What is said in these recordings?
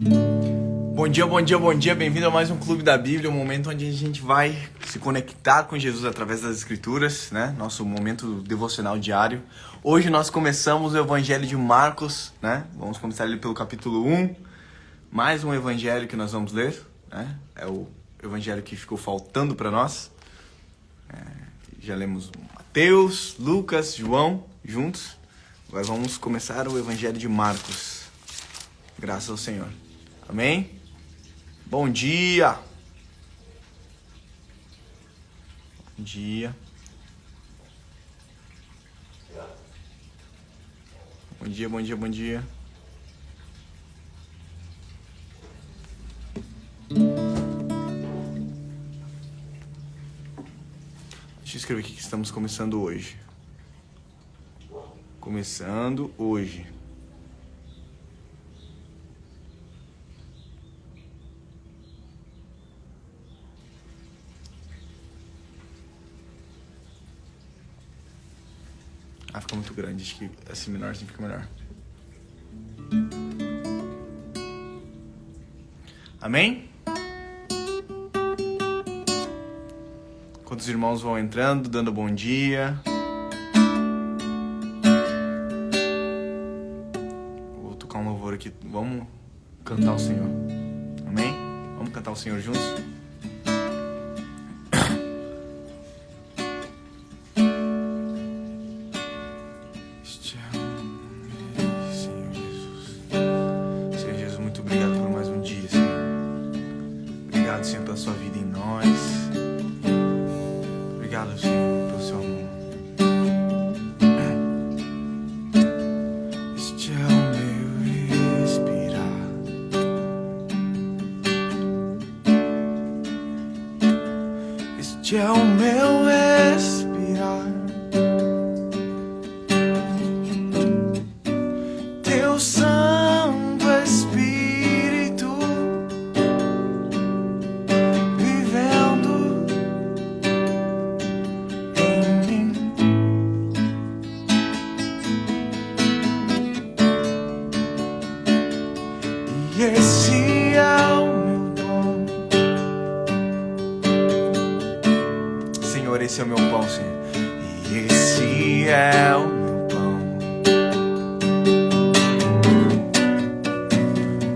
Bom dia, bom dia, bom dia. Bem-vindo a mais um Clube da Bíblia, um momento onde a gente vai se conectar com Jesus através das Escrituras, né? Nosso momento devocional diário. Hoje nós começamos o Evangelho de Marcos, né? Vamos começar ele pelo capítulo 1. Mais um evangelho que nós vamos ler, né? É o evangelho que ficou faltando para nós. Já lemos Mateus, Lucas, João juntos. Agora vamos começar o Evangelho de Marcos. Graças ao Senhor. Amém? Bom dia! Bom dia. Bom dia, bom dia, bom dia. Deixa eu escrever aqui que estamos começando hoje. Começando hoje. Fica muito grande, acho que assim menor assim fica melhor. Amém? Enquanto os irmãos vão entrando, dando bom dia. Vou tocar um louvor aqui. Vamos cantar o Senhor. Amém? Vamos cantar o Senhor juntos? Este é o meu respirar, Teu Santo Espírito vivendo em mim. E esse é o esse é o meu pão, Senhor. E esse é o meu pão.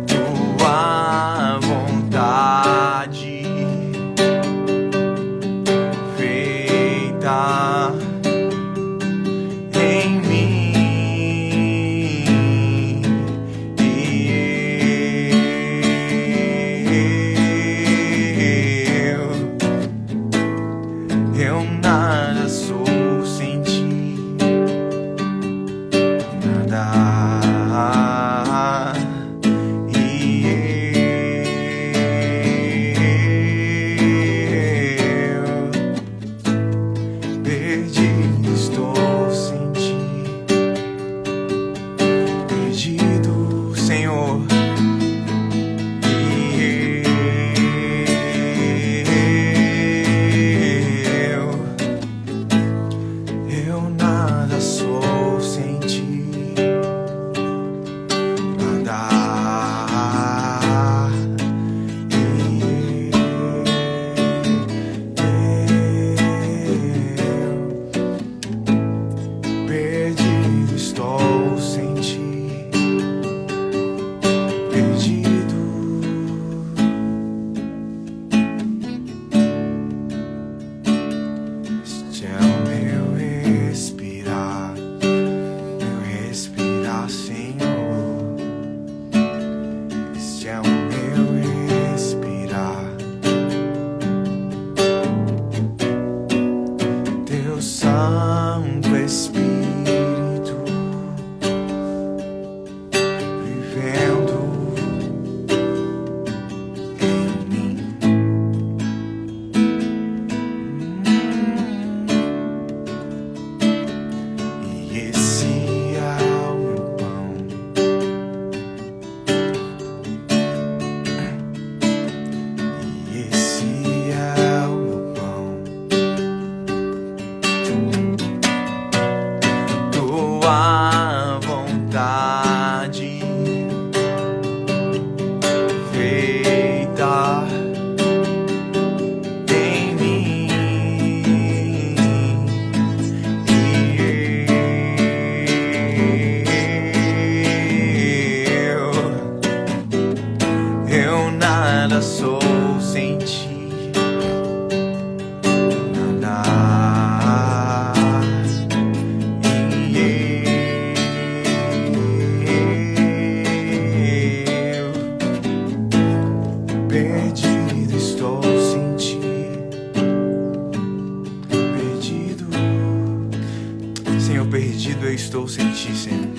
Tua vontade feita em mim. Eu nada sou sem ti, nada. Eu perdido estou sem ti, perdido, Senhor. Eu nada sou sem ti, nada. Perdido estou sem ti, perdido. Este é o meu respirar, Senhor. Este é o meu respirar, Teu Santo Espírito vivendo em mim. E esse é o meu pão. sou sem ti. Perdido eu estou sem ti, Senhor.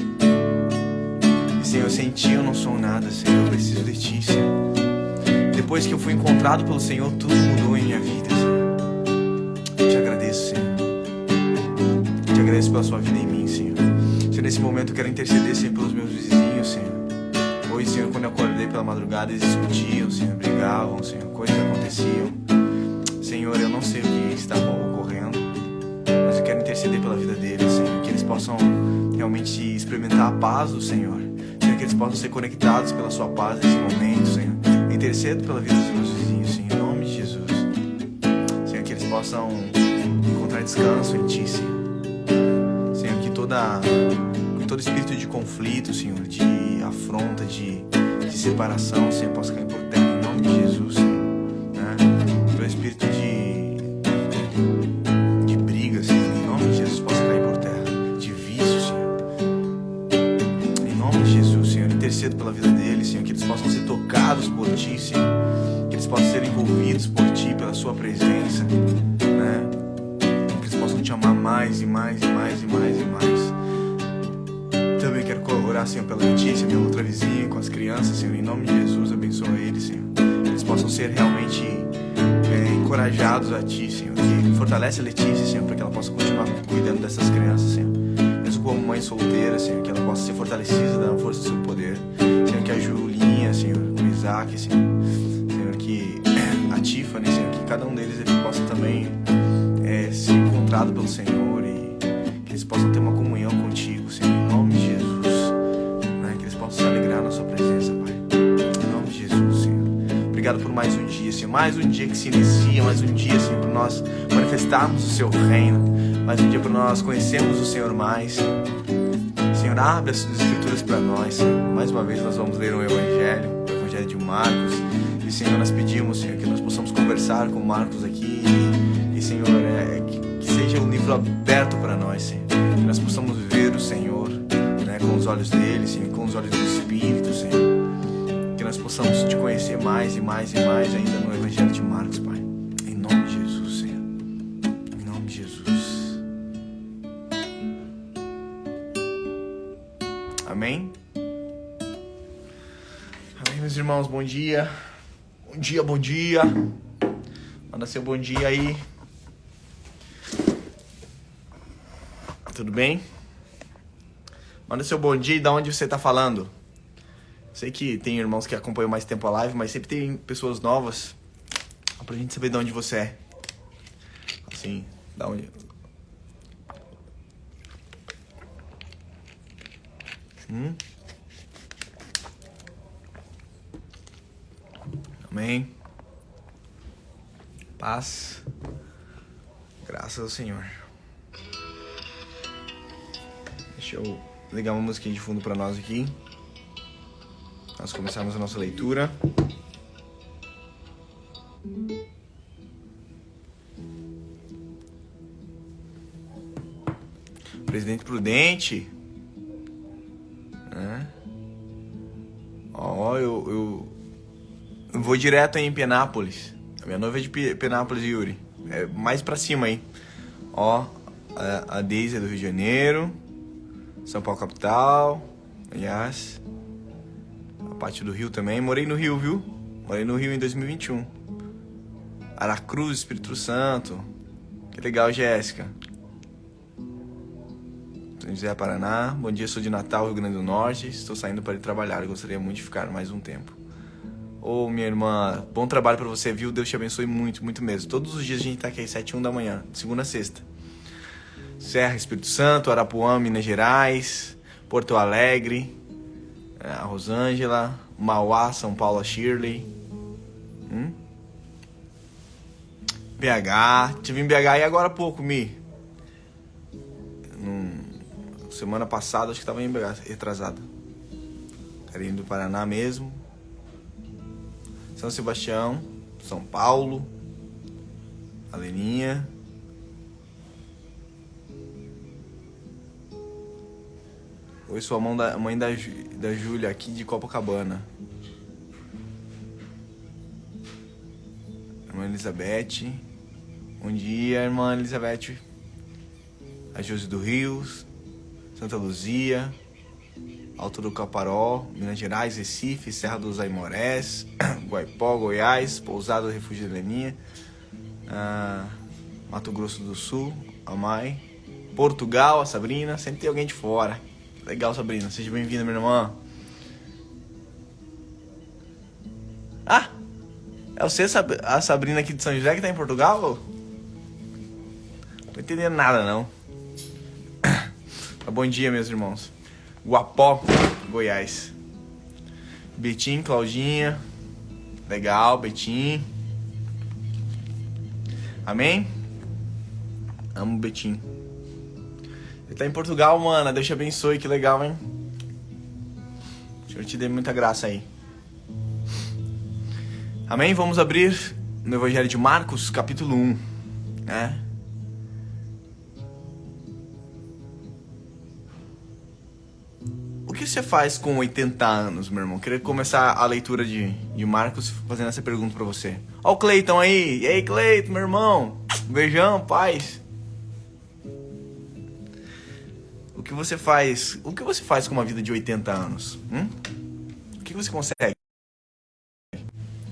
E, Senhor, sem ti eu não sou nada, Senhor. Eu preciso de ti, Senhor. Depois que eu fui encontrado pelo Senhor, tudo mudou em minha vida, Senhor. Te agradeço, Senhor. Te agradeço pela sua vida em mim, Senhor. Senhor, nesse momento eu quero interceder, Senhor, pelos meus vizinhos, Senhor. Hoje, Senhor, quando eu acordei pela madrugada, eles discutiam, Senhor, brigavam, Senhor, coisas aconteciam. Senhor, eu não sei o que está ocorrendo, mas eu quero interceder pela vida deles, Senhor, que eles possam realmente experimentar a paz do Senhor. Senhor, que eles possam ser conectados pela sua paz nesse momento, Senhor. Eu intercedo pela vida dos meus vizinhos, Senhor, em nome de Jesus. Senhor, que eles possam encontrar descanso em Ti, Senhor. Senhor, que todo espírito de conflito, Senhor, de afronta, de separação, Senhor, possa cair por terra, em nome de Jesus, Senhor. Né? Todo espírito de briga, Senhor, em nome de Jesus, possa cair por terra. De vício, Senhor. Em nome de Jesus, Senhor, intercedo pela vida deles, Senhor, que eles possam ser tocados por Ti, Senhor. Que eles possam ser envolvidos por Ti, pela Sua presença, né? Que eles possam Te amar mais e mais e mais e mais e mais. Também quero orar, Senhor, pela Letícia, minha outra vizinha, com as crianças, Senhor, em nome de Jesus, abençoa eles, Senhor. Que eles possam ser realmente encorajados a Ti, Senhor. Que fortalece a Letícia, Senhor, para que ela possa continuar cuidando dessas crianças, Senhor. Mesmo como mãe solteira, Senhor, que ela possa ser fortalecida na força do Seu poder. Senhor, que a Julinha, Senhor, o Isaac, Senhor. Senhor, que a Tiffany, Senhor, que cada um deles ele possa também ser encontrado pelo Senhor e que eles possam ter uma comunhão contigo, Senhor, em nome de Jesus, né? Que eles possam se alegrar na Sua presença, Pai, em nome de Jesus, Senhor. Obrigado por mais um dia, Senhor, mais um dia que se inicia, mais um dia, Senhor, para nós manifestarmos o Seu reino, mais um dia para nós conhecermos o Senhor mais, Senhor. Senhor, abre as Suas Escrituras para nós, Senhor. Mais uma vez nós vamos ler o Evangelho de Marcos, e, Senhor, nós pedimos, Senhor, que nós possamos conversar com Marcos aqui, e Senhor, que seja um livro aberto para nós, Senhor, que nós possamos ver o Senhor, né, com os olhos dele, Senhor, com os olhos do Espírito, Senhor, que nós possamos Te conhecer mais e mais e mais ainda no Evangelho de Marcos, Pai, em nome de Jesus, Senhor, em nome de Jesus, amém? Amém, meus irmãos, bom dia, bom dia, bom dia, manda seu bom dia aí. Tudo bem? Manda seu bom dia e de onde você tá falando. Sei que tem irmãos que acompanham mais tempo a live, mas sempre tem pessoas novas. Pra gente saber de onde você é. Assim, da onde... Amém. Paz. Graças ao Senhor. Deixa eu ligar uma musiquinha de fundo para nós aqui. Nós começarmos a nossa leitura. Presidente Prudente. Ó, eu vou direto aí em Penápolis. A minha noiva é de Penápolis, Yuri. É mais pra cima aí. Ó, a Deise é do Rio de Janeiro. São Paulo capital, aliás, a parte do Rio também. Morei no Rio, viu? Morei no Rio em 2021. Aracruz, Espírito Santo. Que legal, Jéssica. São José, Paraná. Bom dia, sou de Natal, Rio Grande do Norte. Estou saindo para ir trabalhar. Eu gostaria muito de ficar mais um tempo. Ô, minha irmã, bom trabalho para você, viu? Deus te abençoe muito, muito mesmo. Todos os dias a gente tá aqui às 7h01 da manhã, de segunda a sexta. Serra, Espírito Santo, Arapuã, Minas Gerais, Porto Alegre, a Rosângela, Mauá, São Paulo, a Shirley, BH, tive em BH e agora há pouco, semana passada acho que estava em BH, retrasada, Carinho do Paraná mesmo, São Sebastião, São Paulo, a Leninha. Oi, sou a mãe da Júlia, aqui de Copacabana. Irmã Elizabeth. Bom dia, irmã Elizabeth. A Josi do Rios, Santa Luzia, Alto do Caparó, Minas Gerais, Recife, Serra dos Aimorés, Guaipó, Goiás, Pousada do Refúgio de Leninha, Mato Grosso do Sul, Amai, Portugal, a Sabrina, sempre tem alguém de fora. Legal, Sabrina, seja bem-vinda, minha irmã. Ah, é você, a Sabrina aqui de São José, que tá em Portugal? Não tô entendendo nada, não. Bom dia, meus irmãos. Guapó, Goiás. Betim, Claudinha. Legal, Betim. Amém? Amo Betim. Ele tá em Portugal, mano. Deus te abençoe, que legal, hein? O Senhor te dê muita graça aí. Amém? Vamos abrir no Evangelho de Marcos, capítulo 1, né? O que você faz com 80 anos, meu irmão? Queria começar a leitura de Marcos fazendo essa pergunta pra você. Ó o Cleiton aí. E aí, Cleiton, meu irmão? Um beijão, paz. O que você faz com uma vida de 80 anos? O que você consegue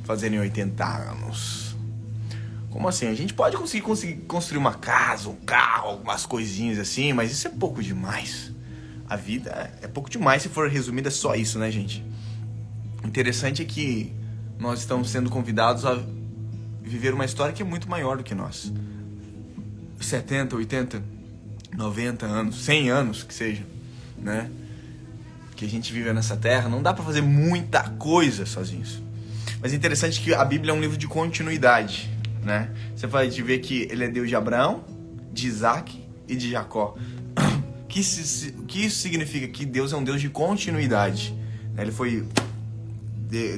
fazer em 80 anos? Como assim? A gente pode conseguir construir uma casa, um carro, algumas coisinhas assim, mas isso é pouco demais. A vida é pouco demais se for resumida só isso, né, gente? O interessante é que nós estamos sendo convidados a viver uma história que é muito maior do que nós. 70, 80, 90 anos, 100 anos que seja, né? Que a gente vive nessa terra, não dá pra fazer muita coisa sozinhos. Mas é interessante que a Bíblia é um livro de continuidade, né? Você vai ver que ele é Deus de Abraão, de Isaac e de Jacó. Que isso significa? Que Deus é um Deus de continuidade. Ele foi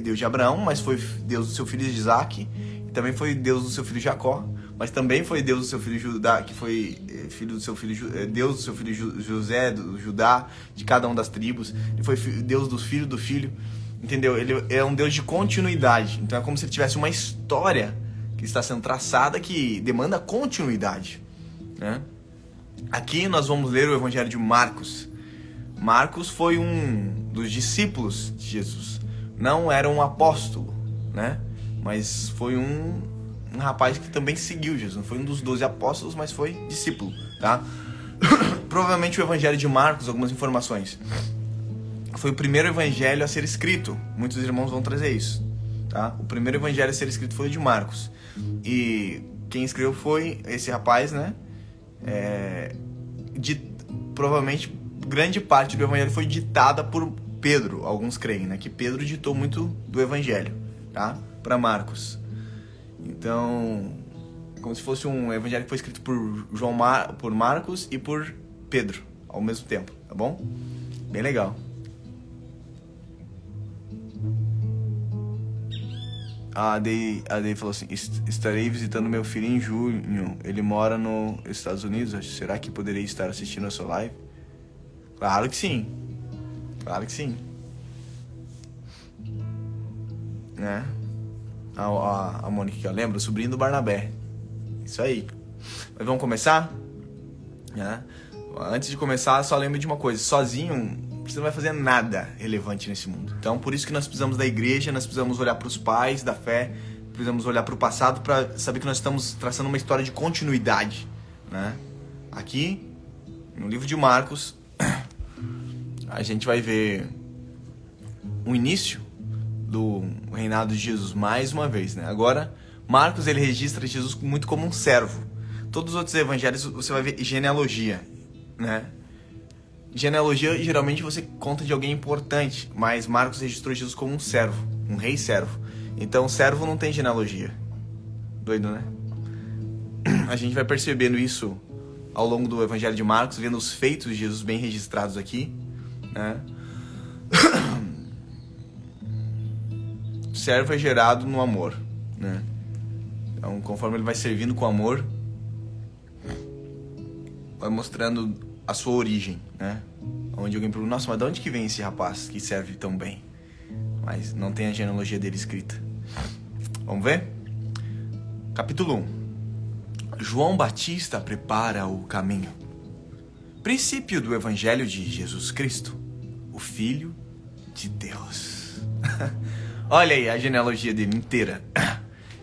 Deus de Abraão, mas foi Deus do seu filho Isaac, e também foi Deus do seu filho Jacó, mas também foi Deus do seu filho Judá, que foi filho do seu filho, Deus do seu filho José, do Judá, de cada uma das tribos. Ele foi Deus dos filhos do filho, entendeu? Ele é um Deus de continuidade. Então é como se ele tivesse uma história que está sendo traçada que demanda continuidade, né? Aqui nós vamos ler o Evangelho de Marcos. Marcos foi um dos discípulos de Jesus. Não era um apóstolo, né? Mas foi um rapaz que também seguiu Jesus. Não foi um dos 12 apóstolos, mas foi discípulo, tá? Provavelmente o Evangelho de Marcos, algumas informações. Foi o primeiro evangelho a ser escrito. Muitos irmãos vão trazer isso, tá? O primeiro evangelho a ser escrito foi o de Marcos. E quem escreveu foi esse rapaz, né? Provavelmente grande parte do evangelho foi ditada por Pedro. Alguns creem, né, que Pedro ditou muito do evangelho, tá, para Marcos. Então, como se fosse um evangelho que foi escrito por Marcos e por Pedro ao mesmo tempo, tá bom? Bem legal. A Day falou assim: estarei visitando meu filho em junho. Ele mora nos Estados Unidos. Será que poderei estar assistindo a sua live? Claro que sim. Claro que sim. Né? A Mônica aqui, ó. Lembra? O sobrinho do Barnabé. Isso aí. Mas vamos começar? Né? Antes de começar, só lembra de uma coisa. Sozinho, você não vai fazer nada relevante nesse mundo. Então, por isso que nós precisamos da igreja, nós precisamos olhar para os pais da fé, precisamos olhar para o passado para saber que nós estamos traçando uma história de continuidade, né? Aqui, no livro de Marcos, a gente vai ver o início do reinado de Jesus mais uma vez, né? Agora, Marcos, ele registra Jesus muito como um servo. Todos os outros evangelhos você vai ver genealogia, né? Genealogia, geralmente você conta de alguém importante, mas Marcos registrou Jesus como um servo, um rei servo. Então, servo não tem genealogia. Doido, né? A gente vai percebendo isso ao longo do Evangelho de Marcos, vendo os feitos de Jesus bem registrados aqui, né? servo é gerado no amor, né? Então, conforme ele vai servindo com amor, vai mostrando a sua origem, né? Onde alguém pergunta, nossa, mas de onde que vem esse rapaz que serve tão bem? Mas não tem a genealogia dele escrita. Vamos ver? Capítulo 1. João Batista prepara o caminho. Princípio do Evangelho de Jesus Cristo, o Filho de Deus. Olha aí a genealogia dele inteira.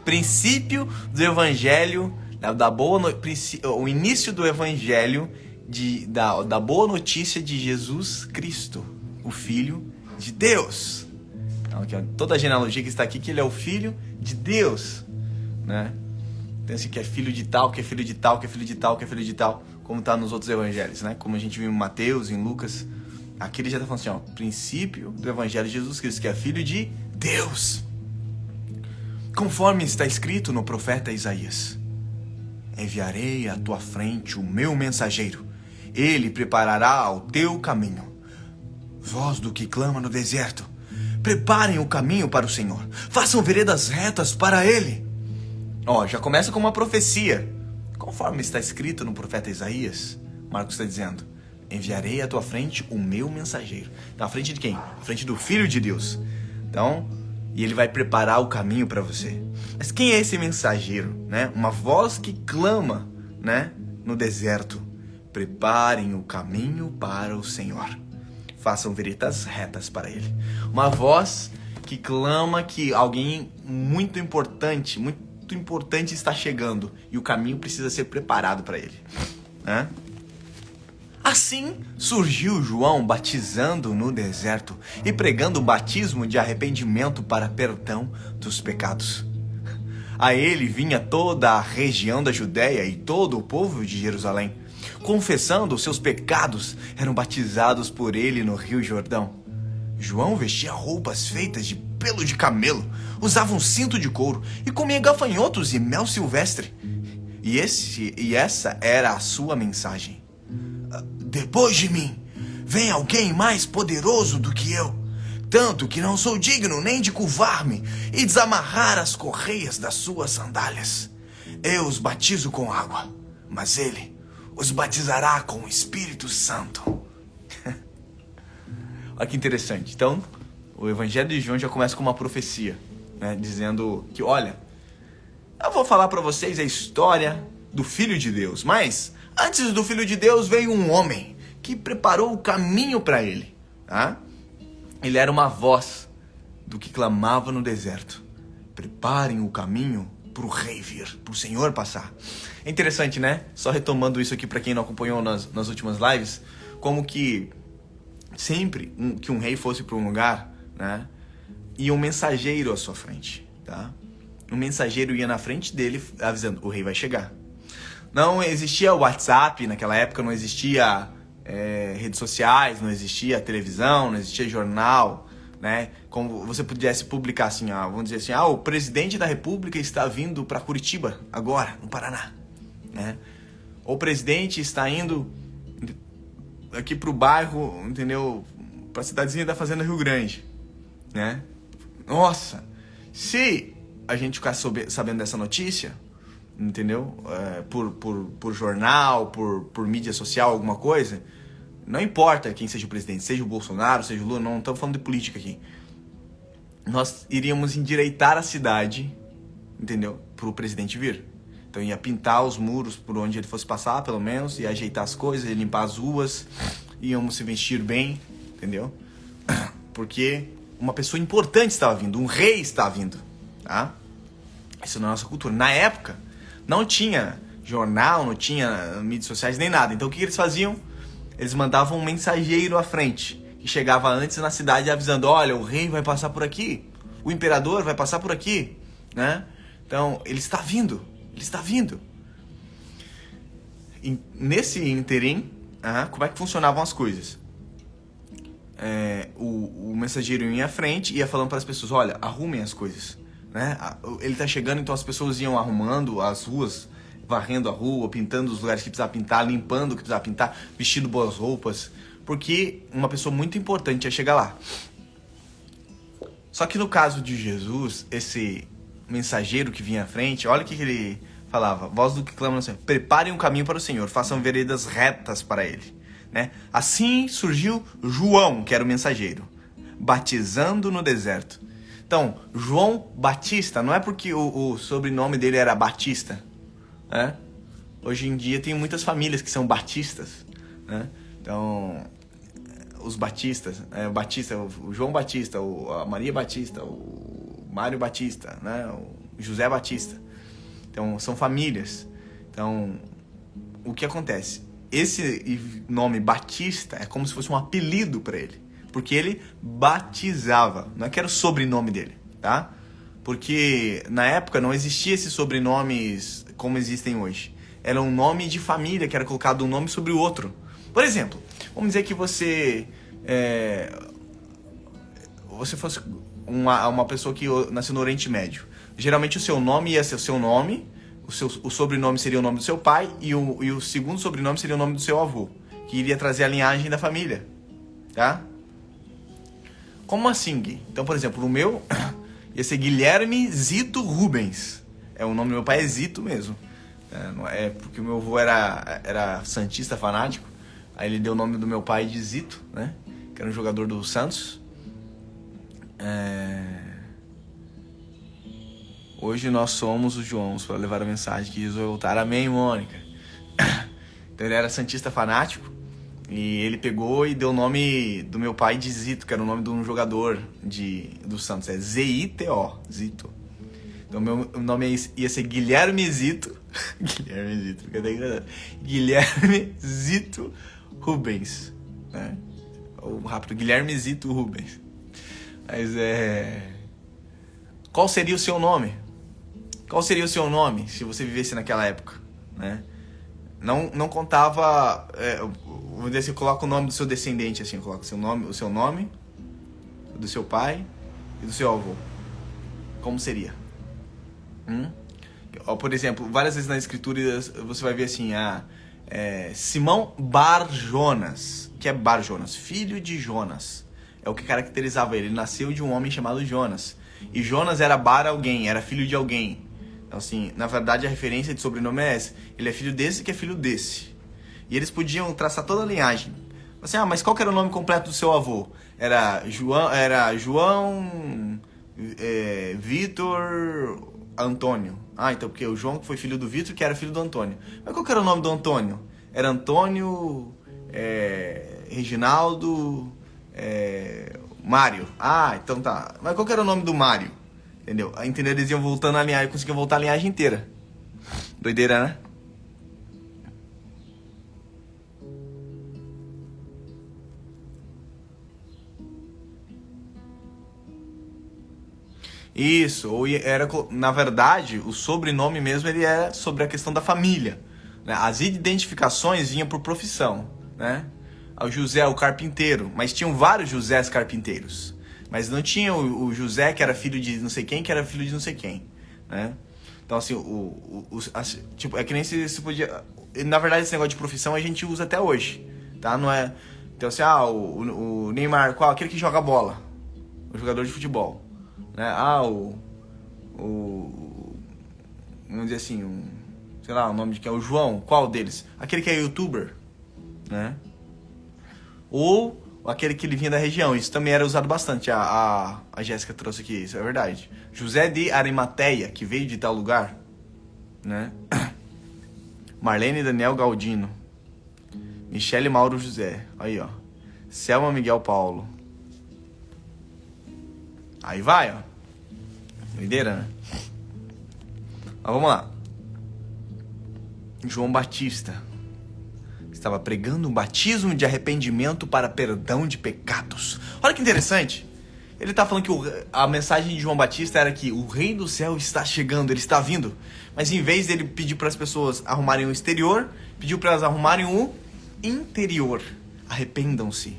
Princípio do Evangelho, o início do Evangelho, da boa notícia de Jesus Cristo, o Filho de Deus. Então, aqui, ó, toda a genealogia que está aqui, que ele é o Filho de Deus, né? Tem assim que é filho de tal, que é filho de tal, que é filho de tal, que é filho de tal, como está nos outros evangelhos, né? Como a gente viu em Mateus, em Lucas. Aqui ele já está falando assim, ó, princípio do Evangelho de Jesus Cristo, que é filho de Deus. Conforme está escrito no profeta Isaías: enviarei à tua frente o meu mensageiro, ele preparará o teu caminho. Voz do que clama no deserto, preparem o caminho para o Senhor, façam veredas retas para ele. Ó, já começa com uma profecia. Conforme está escrito no profeta Isaías, Marcos está dizendo: enviarei à tua frente o meu mensageiro. Então, à frente de quem? À frente do Filho de Deus. Então, e ele vai preparar o caminho para você. Mas quem é esse mensageiro, né? Uma voz que clama, né, no deserto: preparem o caminho para o Senhor, façam veredas retas para ele. Uma voz que clama que alguém muito importante está chegando e o caminho precisa ser preparado para ele, né? Assim surgiu João batizando no deserto e pregando o batismo de arrependimento para perdão dos pecados. A ele vinha toda a região da Judéia e todo o povo de Jerusalém, confessando os seus pecados, eram batizados por ele no Rio Jordão. João vestia roupas feitas de pelo de camelo, usava um cinto de couro e comia gafanhotos e mel silvestre. E essa era a sua mensagem: depois de mim vem alguém mais poderoso do que eu, tanto que não sou digno nem de curvar-me e desamarrar as correias das suas sandálias. Eu os batizo com água, mas ele os batizará com o Espírito Santo. Olha que interessante. Então, o Evangelho de João já começa com uma profecia, né, dizendo que, olha, eu vou falar para vocês a história do Filho de Deus, mas antes do Filho de Deus veio um homem que preparou o caminho para ele, tá? Ele era uma voz do que clamava no deserto: preparem o caminho para o rei vir, para o Senhor passar. É interessante, né? Só retomando isso aqui para quem não acompanhou nas últimas lives, como que sempre que um rei fosse para um lugar, né, ia um mensageiro à sua frente, tá? Um mensageiro ia na frente dele avisando: o rei vai chegar. Não existia WhatsApp naquela época, não existia redes sociais, não existia televisão, não existia jornal, né? Como você pudesse publicar assim, vamos dizer assim, o presidente da República está vindo para Curitiba agora, no Paraná, né? Ou o presidente está indo aqui pro bairro, entendeu? Pra cidadezinha da Fazenda Rio Grande, né? Nossa, se a gente ficar sabendo dessa notícia, entendeu? Por jornal, por mídia social, alguma coisa, não importa quem seja o presidente, seja o Bolsonaro, seja o Lula, não estamos falando de política aqui. Nós iríamos endireitar a cidade, entendeu? Pro presidente vir. Então ia pintar os muros por onde ele fosse passar, pelo menos, ia ajeitar as coisas, ia limpar as ruas, íamos se vestir bem, entendeu? Porque uma pessoa importante estava vindo, um rei estava vindo, tá? Isso na nossa cultura. Na época, não tinha jornal, não tinha mídias sociais, nem nada. Então o que eles faziam? Eles mandavam um mensageiro à frente, que chegava antes na cidade avisando: olha, o rei vai passar por aqui, o imperador vai passar por aqui, né? Então, ele está vindo. Ele está vindo. E nesse interim, como é que funcionavam as coisas? O mensageiro ia à frente, ia falando para as pessoas: olha, arrumem as coisas, né? Ele está chegando, então as pessoas iam arrumando as ruas, varrendo a rua, pintando os lugares que precisava pintar, limpando o que precisava pintar, vestindo boas roupas, porque uma pessoa muito importante ia chegar lá. Só que no caso de Jesus, esse mensageiro que vinha à frente, olha o que ele falava: voz do que clama no Senhor, preparem um caminho para o Senhor, façam veredas retas para ele, né? Assim surgiu João, que era o mensageiro, batizando no deserto. Então, João Batista, não é porque o sobrenome dele era Batista, né? Hoje em dia tem muitas famílias que são batistas, né? Então, os batistas, o João Batista, a Maria Batista, o Mário Batista, né? O José Batista. Então, são famílias. Então, o que acontece? Esse nome Batista é como se fosse um apelido para ele, porque ele batizava, não é que era o sobrenome dele, tá? Porque na época não existia esses sobrenomes como existem hoje. Era um nome de família que era colocado um nome sobre o outro. Por exemplo, vamos dizer que você fosse uma pessoa que nasceu no Oriente Médio. Geralmente o seu nome ia ser o seu nome, o sobrenome seria o nome do seu pai e o segundo sobrenome seria o nome do seu avô, que iria trazer a linhagem da família, tá? Como assim, Gui? Então, por exemplo, o meu ia ser Guilherme Zito Rubens. O nome do meu pai é Zito mesmo. Não é porque o meu avô era santista fanático. Aí ele deu o nome do meu pai de Zito, né? Que era um jogador do Santos. Hoje nós somos os Joãos para levar a mensagem que Jesus vai voltar. Amém, Mônica? Então ele era santista fanático. E ele pegou e deu o nome do meu pai de Zito, que era o nome de um jogador do Santos. É Z-I-T-O, Zito. Então meu nome ia ser Guilherme Zito. Guilherme Zito, fica até engraçado. Guilherme Zito Rubens, né? Ou rápido, Guilherme Zito Rubens. Mas qual seria o seu nome? Qual seria o seu nome se você vivesse naquela época, né? Não contava, vamos dizer assim, coloca o nome do seu descendente, assim, coloca o seu nome, do seu pai e do seu avô. Como seria? Por exemplo, várias vezes na escritura você vai ver assim, Simão Bar Jonas, que é Bar Jonas, filho de Jonas. É o que caracterizava ele. Ele nasceu de um homem chamado Jonas. E Jonas era Bar alguém, era filho de alguém. Então, assim, na verdade a referência de sobrenome é essa. Ele é filho desse que é filho desse. E eles podiam traçar toda a linhagem. Assim, mas qual que era o nome completo do seu avô? Era João Vitor Antônio. Então porque o João foi filho do Vitor, que era filho do Antônio. Mas qual que era o nome do Antônio? Era Antônio Reginaldo Mário. Então tá. Mas qual que era o nome do Mário? Entendeu? Eles iam voltando a linhagem, conseguiam voltar a linhagem inteira. Doideira, né? Isso, na verdade, o sobrenome mesmo ele era sobre a questão da família, né? As identificações vinham por profissão, né? O José, o carpinteiro, mas tinham vários Josés carpinteiros, mas não tinha o José que era filho de não sei quem, que era filho de não sei quem, né? Então assim, tipo, é que nem se podia, na verdade esse negócio de profissão a gente usa até hoje, tá? Não é, então assim, o Neymar, qual? Aquele que joga bola, o jogador de futebol. Né? Vamos dizer assim, sei lá, o nome de quem é o João, qual deles? Aquele que é youtuber, né? Ou aquele que ele vinha da região, isso também era usado bastante, a Jéssica trouxe aqui, isso é verdade. José de Arimateia, que veio de tal lugar, né? Marlene Daniel Galdino, Michele Mauro José, aí ó, Selma Miguel Paulo. Aí vai, ó. Doideira, né? Mas vamos lá. João Batista estava pregando um batismo de arrependimento para perdão de pecados. Olha que interessante. Ele está falando que a mensagem de João Batista era que o rei do céu está chegando, ele está vindo. Mas em vez dele pedir para as pessoas arrumarem o exterior, pediu para elas arrumarem o interior. Arrependam-se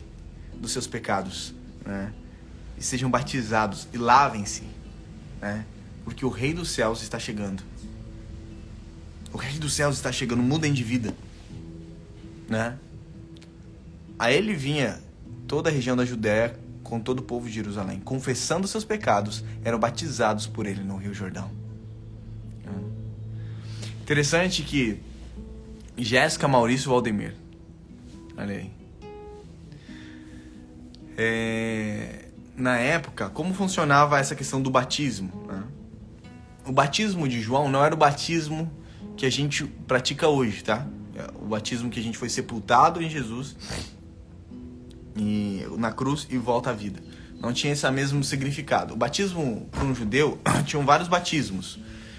dos seus pecados, né? E sejam batizados e lavem-se, né? Porque o Rei dos Céus está chegando. O Rei dos Céus está chegando, mudem de vida, né? A ele vinha toda a região da Judéia com todo o povo de Jerusalém, confessando seus pecados, eram batizados por ele no Rio Jordão. Interessante que Jéssica, Maurício e Valdemir, olha aí, na época, como funcionava essa questão do batismo, né? O batismo de João não era o batismo que a gente pratica hoje, tá? O batismo que a gente foi sepultado em Jesus e na cruz e volta à vida. Não tinha esse mesmo significado. O batismo para um judeu tinham vários batismos.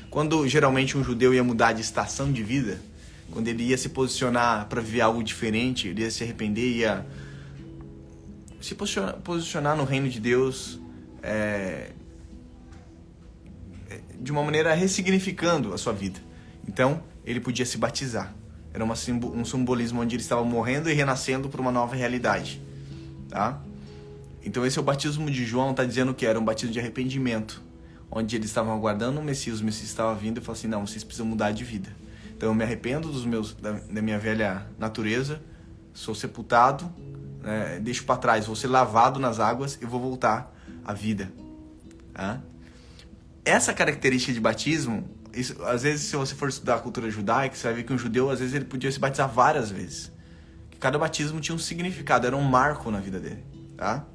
Quando geralmente um judeu ia mudar de estação de vida, quando ele ia se posicionar para viver algo diferente, ele ia se arrepender, ia se posicionar no reino de Deus, de uma maneira ressignificando a sua vida. Então, ele podia se batizar. Era um simbolismo onde ele estava morrendo e renascendo para uma nova realidade. Tá? Então, esse é o batismo de João, está dizendo que era um batismo de arrependimento, onde eles estavam aguardando o Messias estava vindo e falou assim, não, vocês precisam mudar de vida. Então, eu me arrependo da minha velha natureza, sou sepultado, deixo para trás, vou ser lavado nas águas e vou voltar à vida. Tá? Essa característica de batismo, isso, às vezes se você for estudar a cultura judaica, você vai ver que um judeu, às vezes ele podia se batizar várias vezes. Cada batismo tinha um significado, era um marco na vida dele. Tá?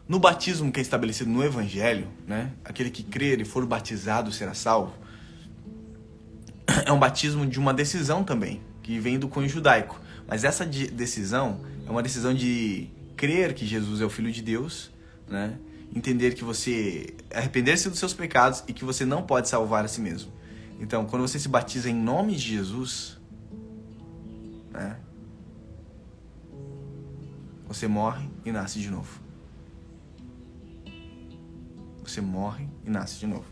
No batismo que é estabelecido no Evangelho, né, aquele que crer e for batizado será salvo, é um batismo de uma decisão também, que vem do cunho judaico. Mas essa decisão é uma decisão de crer que Jesus é o Filho de Deus, né? Entender que você arrepender-se dos seus pecados e que você não pode salvar a si mesmo. Então, quando você se batiza em nome de Jesus, né, você morre e nasce de novo. Você morre e nasce de novo.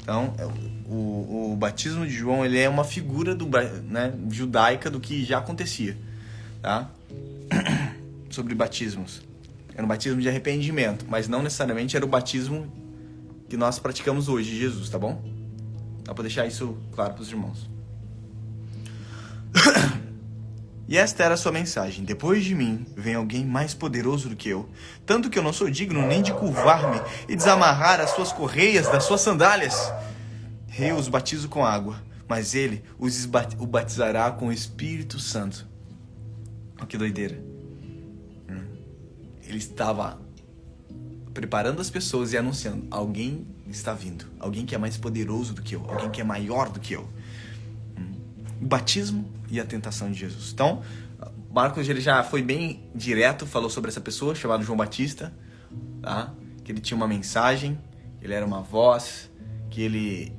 Então, o batismo de João, ele é uma figura judaica do que já acontecia, tá? Sobre batismos. Era um batismo de arrependimento, mas não necessariamente era o batismo que nós praticamos hoje de Jesus, tá bom? Dá pra deixar isso claro pros irmãos. E esta era a sua mensagem: depois de mim vem alguém mais poderoso do que eu, tanto que eu não sou digno nem de curvar-me e desamarrar as suas correias das suas sandálias. Eu os batizo com água, mas ele o batizará com o Espírito Santo. Olha que doideira. Ele estava preparando as pessoas e anunciando: alguém está vindo, alguém que é mais poderoso do que eu, alguém que é maior do que eu. O batismo e a tentação de Jesus. Então, Marcos, ele já foi bem direto, falou sobre essa pessoa chamada João Batista, tá? Que ele tinha uma mensagem, ele era uma voz, que ele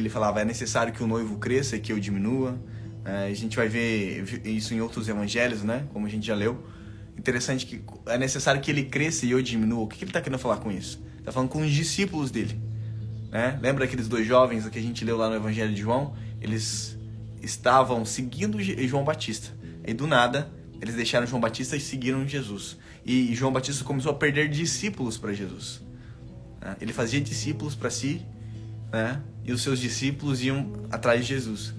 falava: é necessário que o noivo cresça e que eu diminua. A gente vai ver isso em outros evangelhos, né? Como a gente já leu. Interessante que é necessário que ele cresça e eu diminua. O que ele está querendo falar com isso? Está falando com os discípulos dele, né? Lembra aqueles dois jovens que a gente leu lá no Evangelho de João? Eles estavam seguindo João Batista. E do nada, eles deixaram João Batista e seguiram Jesus. E João Batista começou a perder discípulos para Jesus. Ele fazia discípulos para si, né? E os seus discípulos iam atrás de Jesus.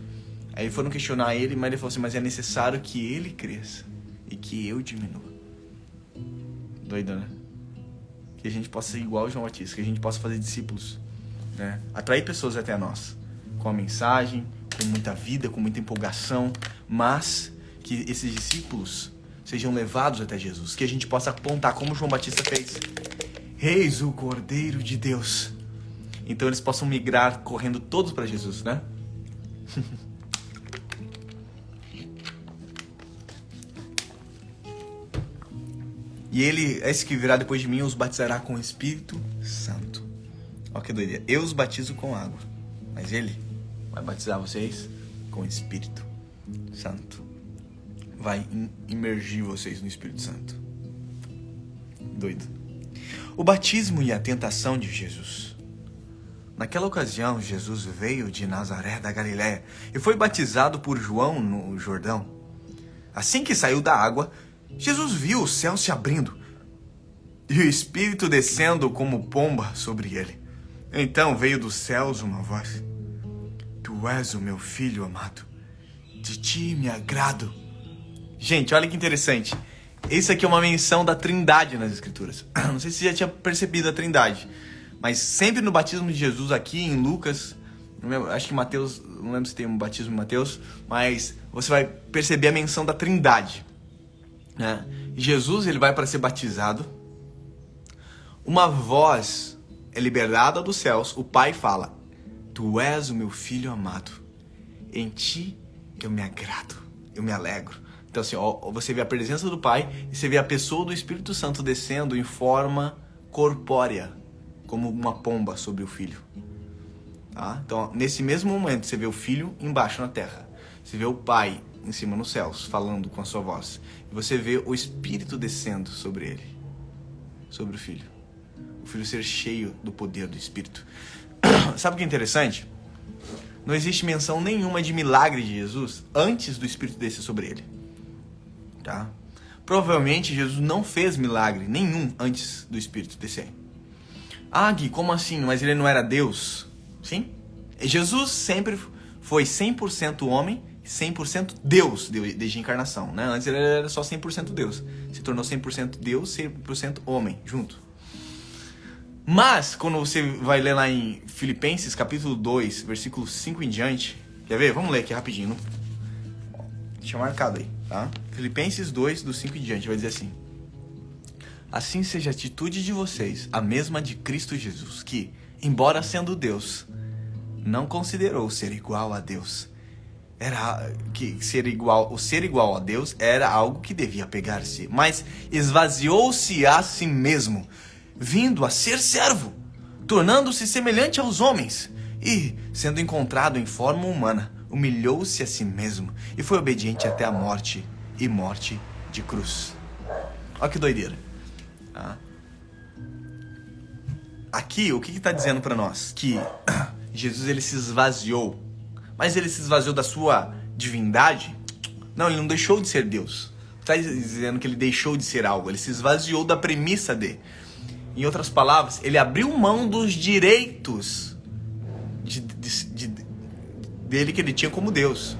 Aí foram questionar ele, mas ele falou assim: mas é necessário que ele cresça e que eu diminua. Doido, né? Que a gente possa ser igual ao João Batista, que a gente possa fazer discípulos, né? Atrair pessoas até nós, com a mensagem, com muita vida, com muita empolgação, mas que esses discípulos sejam levados até Jesus, que a gente possa apontar como João Batista fez: eis o Cordeiro de Deus. Então eles possam migrar correndo todos para Jesus, né? E ele, esse que virá depois de mim, os batizará com o Espírito Santo. Olha que doideira. Eu os batizo com água, mas ele vai batizar vocês com o Espírito Santo. Vai imergir vocês no Espírito Santo. Doido. O batismo e a tentação de Jesus. Naquela ocasião, Jesus veio de Nazaré da Galiléia e foi batizado por João no Jordão. Assim que saiu da água, Jesus viu o céu se abrindo e o Espírito descendo como pomba sobre ele. Então veio dos céus uma voz: Tu és o meu filho amado, de ti me agrado. Gente, olha que interessante. Isso aqui é uma menção da Trindade nas Escrituras. Não sei se você já tinha percebido a Trindade, mas sempre no batismo de Jesus aqui em Lucas, não lembro, acho que Mateus, não lembro se tem um batismo em Mateus, mas você vai perceber a menção da Trindade, né? Jesus, ele vai para ser batizado, uma voz é liberada dos céus, o Pai fala: Tu és o meu Filho amado, em ti eu me agrado, eu me alegro. Então assim, ó, você vê a presença do Pai e você vê a pessoa do Espírito Santo descendo em forma corpórea, como uma pomba sobre o Filho. Tá? Então, nesse mesmo momento, você vê o Filho embaixo na terra. Você vê o Pai em cima nos céus, falando com a sua voz. E você vê o Espírito descendo sobre ele, sobre o Filho. O Filho ser cheio do poder do Espírito. Sabe o que é interessante? Não existe menção nenhuma de milagre de Jesus antes do Espírito descer sobre ele. Tá? Provavelmente Jesus não fez milagre nenhum antes do Espírito descer. Ah, Gui, como assim? Mas ele não era Deus? Sim. Jesus sempre foi 100% homem, 100% Deus desde a encarnação, né? Antes ele era só 100% Deus. Se tornou 100% Deus, 100% homem, junto. Mas, quando você vai ler lá em Filipenses, capítulo 2, versículo 5 em diante, quer ver? Vamos ler aqui rapidinho. Deixa marcado aí, tá? Filipenses 2, do 5 em diante, vai dizer assim: Assim seja a atitude de vocês, a mesma de Cristo Jesus, que, embora sendo Deus, não considerou ser igual a Deus. O ser igual a Deus era algo que devia pegar-se, mas esvaziou-se a si mesmo, vindo a ser servo, tornando-se semelhante aos homens, e, sendo encontrado em forma humana, humilhou-se a si mesmo, e foi obediente até a morte, e morte de cruz. Olha que doideira. Aqui, o que está dizendo para nós? Que Jesus, ele se esvaziou. Mas ele se esvaziou da sua divindade? Não, ele não deixou de ser Deus. Está dizendo que ele deixou de ser algo. Ele se esvaziou da premissa dele. Em outras palavras, ele abriu mão dos direitos dele que ele tinha como Deus.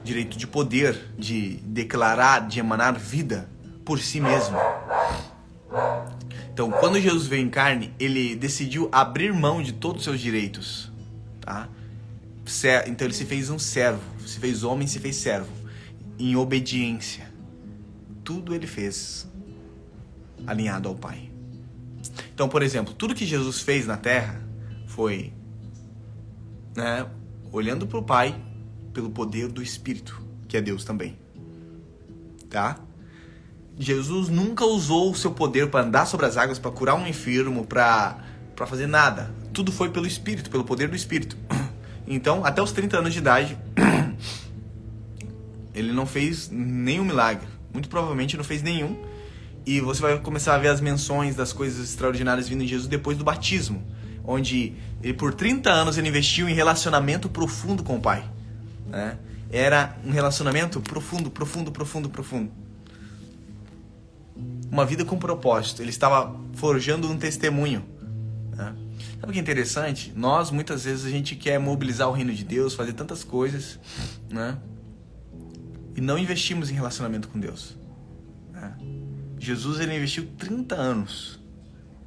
Direito de poder, de declarar, de emanar vida por si mesmo. Então, quando Jesus veio em carne, ele decidiu abrir mão de todos os seus direitos, tá? Então ele se fez um servo, se fez homem, se fez servo, em obediência. Tudo ele fez alinhado ao Pai. Então, por exemplo, tudo que Jesus fez na terra foi, né, olhando para o Pai pelo poder do Espírito, que é Deus também, tá? Jesus nunca usou o seu poder para andar sobre as águas, para curar um enfermo, para fazer nada. Tudo foi pelo Espírito, pelo poder do Espírito. Então, até os 30 anos de idade, ele não fez nenhum milagre. Muito provavelmente não fez nenhum. E você vai começar a ver as menções das coisas extraordinárias vindo em Jesus depois do batismo, onde ele, por 30 anos ele investiu em relacionamento profundo com o Pai, né? Era um relacionamento profundo. Uma vida com propósito. Ele estava forjando um testemunho, né? Sabe o que é interessante? Nós, muitas vezes, a gente quer mobilizar o reino de Deus, fazer tantas coisas, né? E não investimos em relacionamento com Deus, né? Jesus, ele investiu 30 anos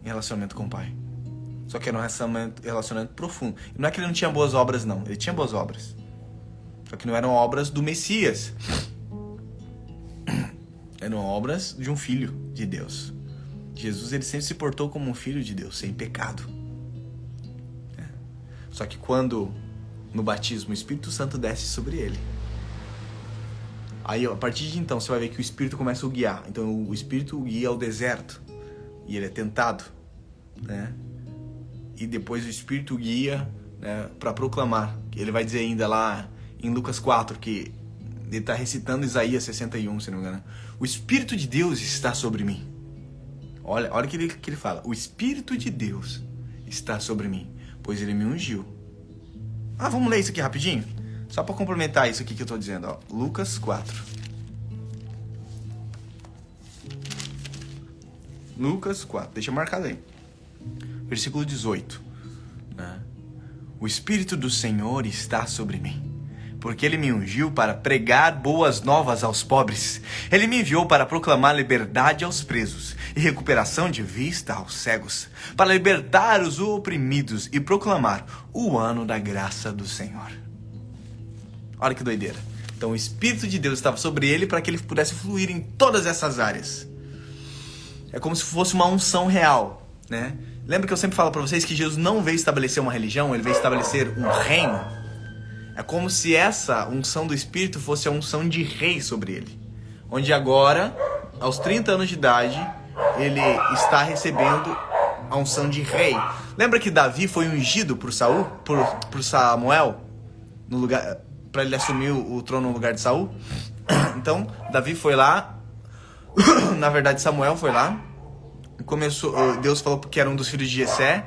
em relacionamento com o Pai. Só que era um relacionamento profundo. E não é que ele não tinha boas obras, não. Ele tinha boas obras. Só que não eram obras do Messias. Eram obras de um filho de Deus. Jesus, ele sempre se portou como um filho de Deus, sem pecado. Só que quando, no batismo, o Espírito Santo desce sobre ele, aí, a partir de então, você vai ver que o Espírito começa a o guiar. Então, o Espírito o guia ao deserto. E ele é tentado, né? E depois o Espírito o guia, né, para proclamar. Ele vai dizer ainda lá em Lucas 4, que ele está recitando Isaías 61, se não me engano. O Espírito de Deus está sobre mim. Olha o que ele fala. O Espírito de Deus está sobre mim, pois ele me ungiu. Vamos ler isso aqui rapidinho? Só para complementar isso aqui que eu estou dizendo, ó. Lucas 4. Lucas 4, deixa marcado aí. Versículo 18. Né? O Espírito do Senhor está sobre mim, porque ele me ungiu para pregar boas novas aos pobres. Ele me enviou para proclamar liberdade aos presos e recuperação de vista aos cegos, para libertar os oprimidos e proclamar o ano da graça do Senhor. Olha que doideira. Então o Espírito de Deus estava sobre ele para que ele pudesse fluir em todas essas áreas. É como se fosse uma unção real, né? Lembra que eu sempre falo para vocês que Jesus não veio estabelecer uma religião, ele veio estabelecer um reino? É como se essa unção do Espírito fosse a unção de rei sobre ele. Onde agora, aos 30 anos de idade, ele está recebendo a unção de rei. Lembra que Davi foi ungido por Samuel, no lugar, para ele assumir o trono no lugar de Saul? Então, Davi foi lá, na verdade Samuel foi lá, Deus falou que era um dos filhos de Jessé,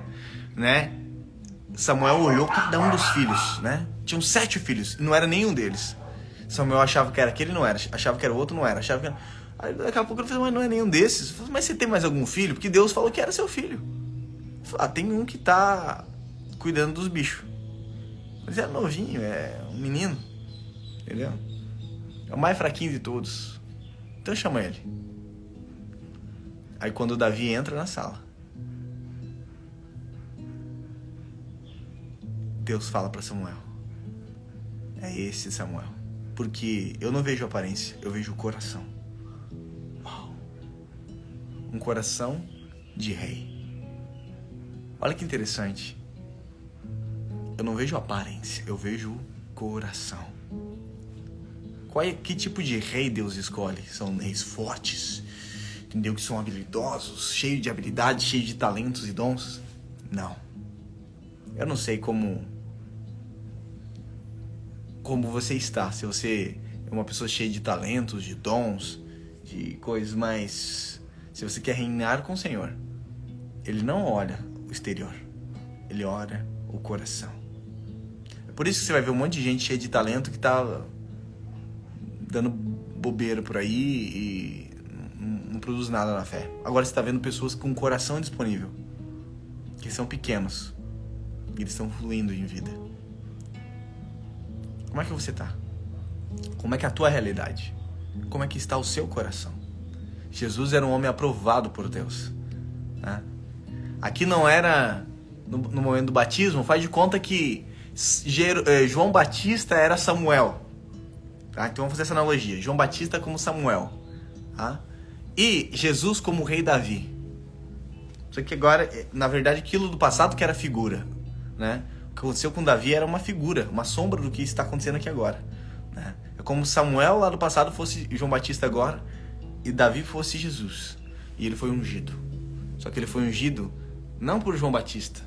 né? Samuel olhou cada um dos filhos, né? Tinham 7 filhos, e não era nenhum deles. Samuel achava que era aquele, não era. Achava que era o outro, não era. Achava que era... Aí daqui a pouco ele falou, mas não é nenhum desses. Falei, mas você tem mais algum filho? Porque Deus falou que era seu filho. Ele falou, tem um que tá cuidando dos bichos. Mas é novinho, é um menino. Entendeu? É o mais fraquinho de todos. Então chama ele. Aí quando Davi entra na sala, Deus fala para Samuel, é esse Samuel, porque eu não vejo aparência, eu vejo o coração. Uau. Um coração de rei. Olha que interessante. Eu não vejo aparência, eu vejo o coração. Que tipo de rei Deus escolhe? São reis fortes, entendeu? Que são habilidosos, cheios de habilidade, cheios de talentos e dons? Não. Eu não sei como você está. Se você é uma pessoa cheia de talentos, de dons, de coisas, mas se você quer reinar com o Senhor, Ele não olha o exterior, Ele olha o coração. É por isso que você vai ver um monte de gente cheia de talento que tá dando bobeira por aí e não produz nada na fé. Agora você está vendo pessoas com o coração disponível, que são pequenos, e eles estão fluindo em vida. Como é que você está? Como é que é a tua realidade? Como é que está o seu coração? Jesus era um homem aprovado por Deus, né? Aqui não era no momento do batismo, faz de conta que João Batista era Samuel, tá? Então vamos fazer essa analogia, João Batista como Samuel, tá? E Jesus como o rei Davi. Só que agora, na verdade, aquilo do passado que era figura, né? O que aconteceu com Davi era uma figura, uma sombra do que está acontecendo aqui agora, né? É como Samuel lá do passado fosse João Batista agora e Davi fosse Jesus. E ele foi ungido. Só que ele foi ungido não por João Batista,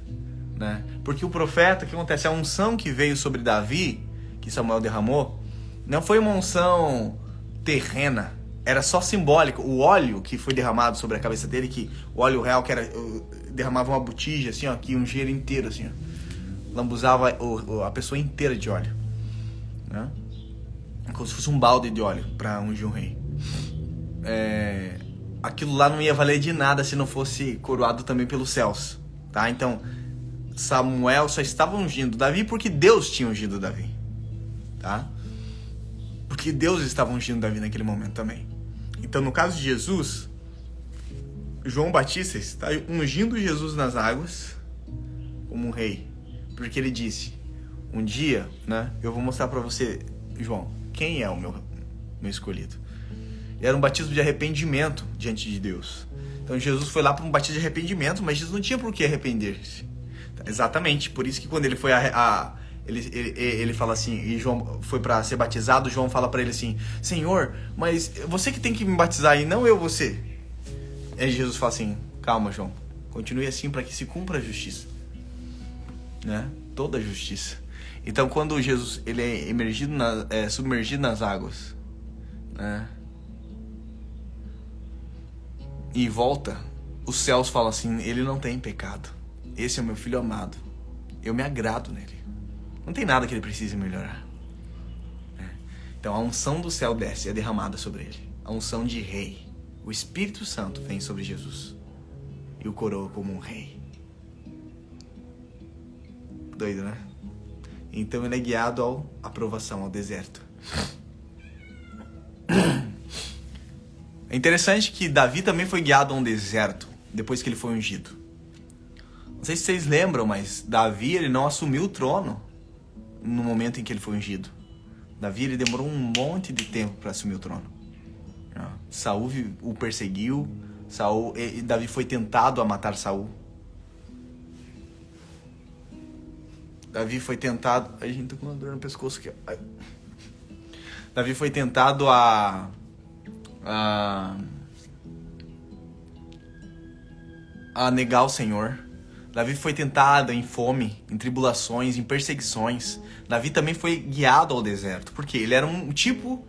né? Porque o profeta, o que acontece? A unção que veio sobre Davi, que Samuel derramou, não foi uma unção terrena. Era só simbólico. O óleo que foi derramado sobre a cabeça dele, que o óleo real que era, derramava uma botija assim, ó, que ungia ele inteiro assim, ó. Lambuzava a pessoa inteira de óleo, né? Como se fosse um balde de óleo para ungir um rei. Aquilo lá não ia valer de nada se não fosse coroado também pelos céus, tá? Então Samuel só estava ungindo Davi porque Deus tinha ungido Davi, tá? Porque Deus estava ungindo Davi naquele momento também. Então, no caso de Jesus, João Batista está ungindo Jesus nas águas como um rei. Porque ele disse, um dia, né, eu vou mostrar para você, João, quem é o meu escolhido. Era um batismo de arrependimento diante de Deus. Então, Jesus foi lá para um batismo de arrependimento, mas Jesus não tinha por que arrepender-se. Exatamente, por isso que quando ele foi ele fala assim, e João foi para ser batizado, João fala para ele assim, Senhor, mas você que tem que me batizar e não eu você. Aí Jesus fala assim, calma João, continue assim para que se cumpra a justiça, né? Toda a justiça. Então quando Jesus ele é submergido nas águas, né? E volta, os céus falam assim, ele não tem pecado, esse é o meu filho amado, eu me agrado nele. Não tem nada que ele precise melhorar. Então a unção do céu desce, é derramada sobre ele. A unção de rei. O Espírito Santo vem sobre Jesus e o coroa como um rei. Doido, né? Então ele é guiado à aprovação, ao deserto. É interessante que Davi também foi guiado a um deserto depois que ele foi ungido. Não sei se vocês lembram, mas Davi ele não assumiu o trono no momento em que ele foi ungido. Davi ele demorou um monte de tempo para assumir o trono. Saul o perseguiu. Davi foi tentado a matar Saul. Davi foi tentado... Ai, gente, tô com uma dor no pescoço aqui. Ai. Davi foi tentado a negar o Senhor. Davi foi tentado em fome, em tribulações, em perseguições. Davi também foi guiado ao deserto, porque ele era um tipo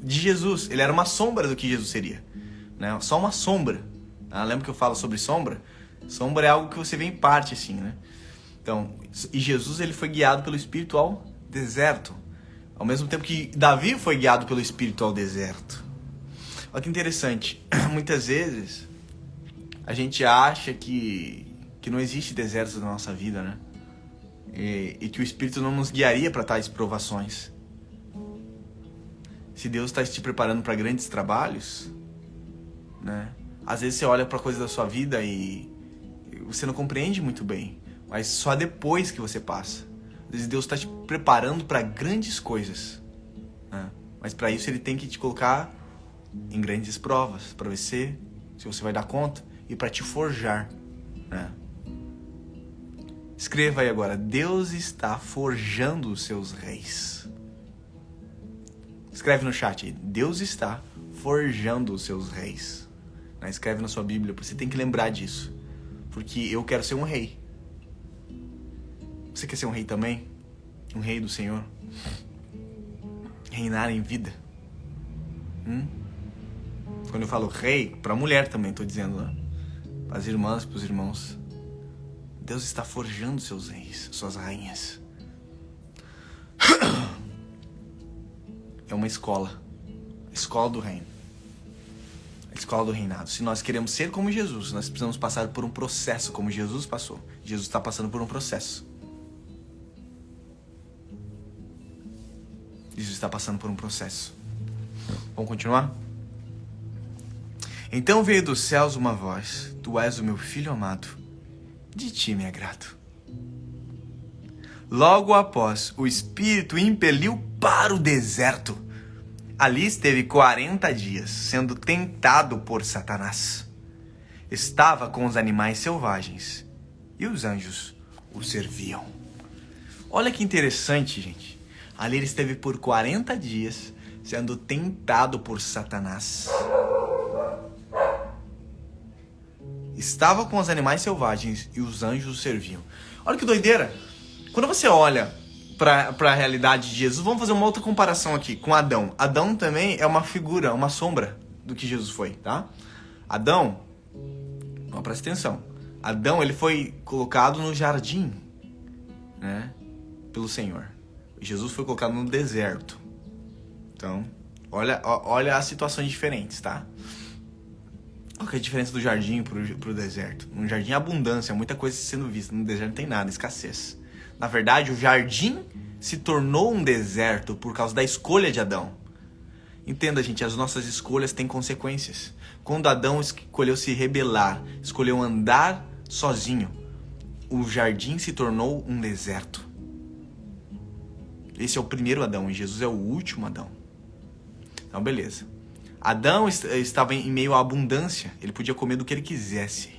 de Jesus. Ele era uma sombra do que Jesus seria, né? Só uma sombra. Lembra que eu falo sobre sombra? Sombra é algo que você vê em parte, assim, né? Então, e Jesus ele foi guiado pelo Espírito ao deserto, ao mesmo tempo que Davi foi guiado pelo Espírito ao deserto. Olha que interessante. Muitas vezes a gente acha que não existe desertos na nossa vida, né? E que o Espírito não nos guiaria para tais provações. Se Deus está te preparando para grandes trabalhos, né? Às vezes você olha para coisas da sua vida e você não compreende muito bem, mas só depois que você passa. Às vezes Deus está te preparando para grandes coisas, né? Mas para isso Ele tem que te colocar em grandes provas, para ver se você vai dar conta e para te forjar, né? Escreva aí agora: Deus está forjando os seus reis. Escreve no chat aí: Deus está forjando os seus reis. Escreve na sua Bíblia, porque você tem que lembrar disso. Porque eu quero ser um rei. Você quer ser um rei também? Um rei do Senhor? Reinar em vida? Quando eu falo rei, para mulher também estou dizendo, né? Para as irmãs e para os irmãos. Deus está forjando seus reis, suas rainhas. É uma escola. A escola do reino. A escola do reinado. Se nós queremos ser como Jesus, nós precisamos passar por um processo como Jesus passou. Jesus está passando por um processo. Jesus está passando por um processo. Vamos continuar? Então veio dos céus uma voz: Tu és o meu filho amado, de ti me agrado. Logo após, o Espírito o impeliu para o deserto. Ali esteve 40 dias, sendo tentado por Satanás. Estava com os animais selvagens, e os anjos o serviam. Olha que interessante, gente. Ali ele esteve por 40 dias, sendo tentado por Satanás. Estava com os animais selvagens e os anjos o serviam. Olha que doideira. Quando você olha para a realidade de Jesus, vamos fazer uma outra comparação aqui com Adão. Adão também é uma figura, uma sombra do que Jesus foi, tá? Adão, presta atenção. Adão, ele foi colocado no jardim, né? Pelo Senhor. Jesus foi colocado no deserto. Então, olha as situações diferentes, tá? Qual que é a diferença do jardim pro deserto? No jardim, abundância, muita coisa sendo vista. No deserto não tem nada, escassez. Na verdade, o jardim se tornou um deserto por causa da escolha de Adão. Entenda, gente, as nossas escolhas têm consequências. Quando Adão escolheu se rebelar, escolheu andar sozinho, o jardim se tornou um deserto. Esse é o primeiro Adão e Jesus é o último Adão. Então, beleza. Adão estava em meio à abundância. Ele podia comer do que ele quisesse.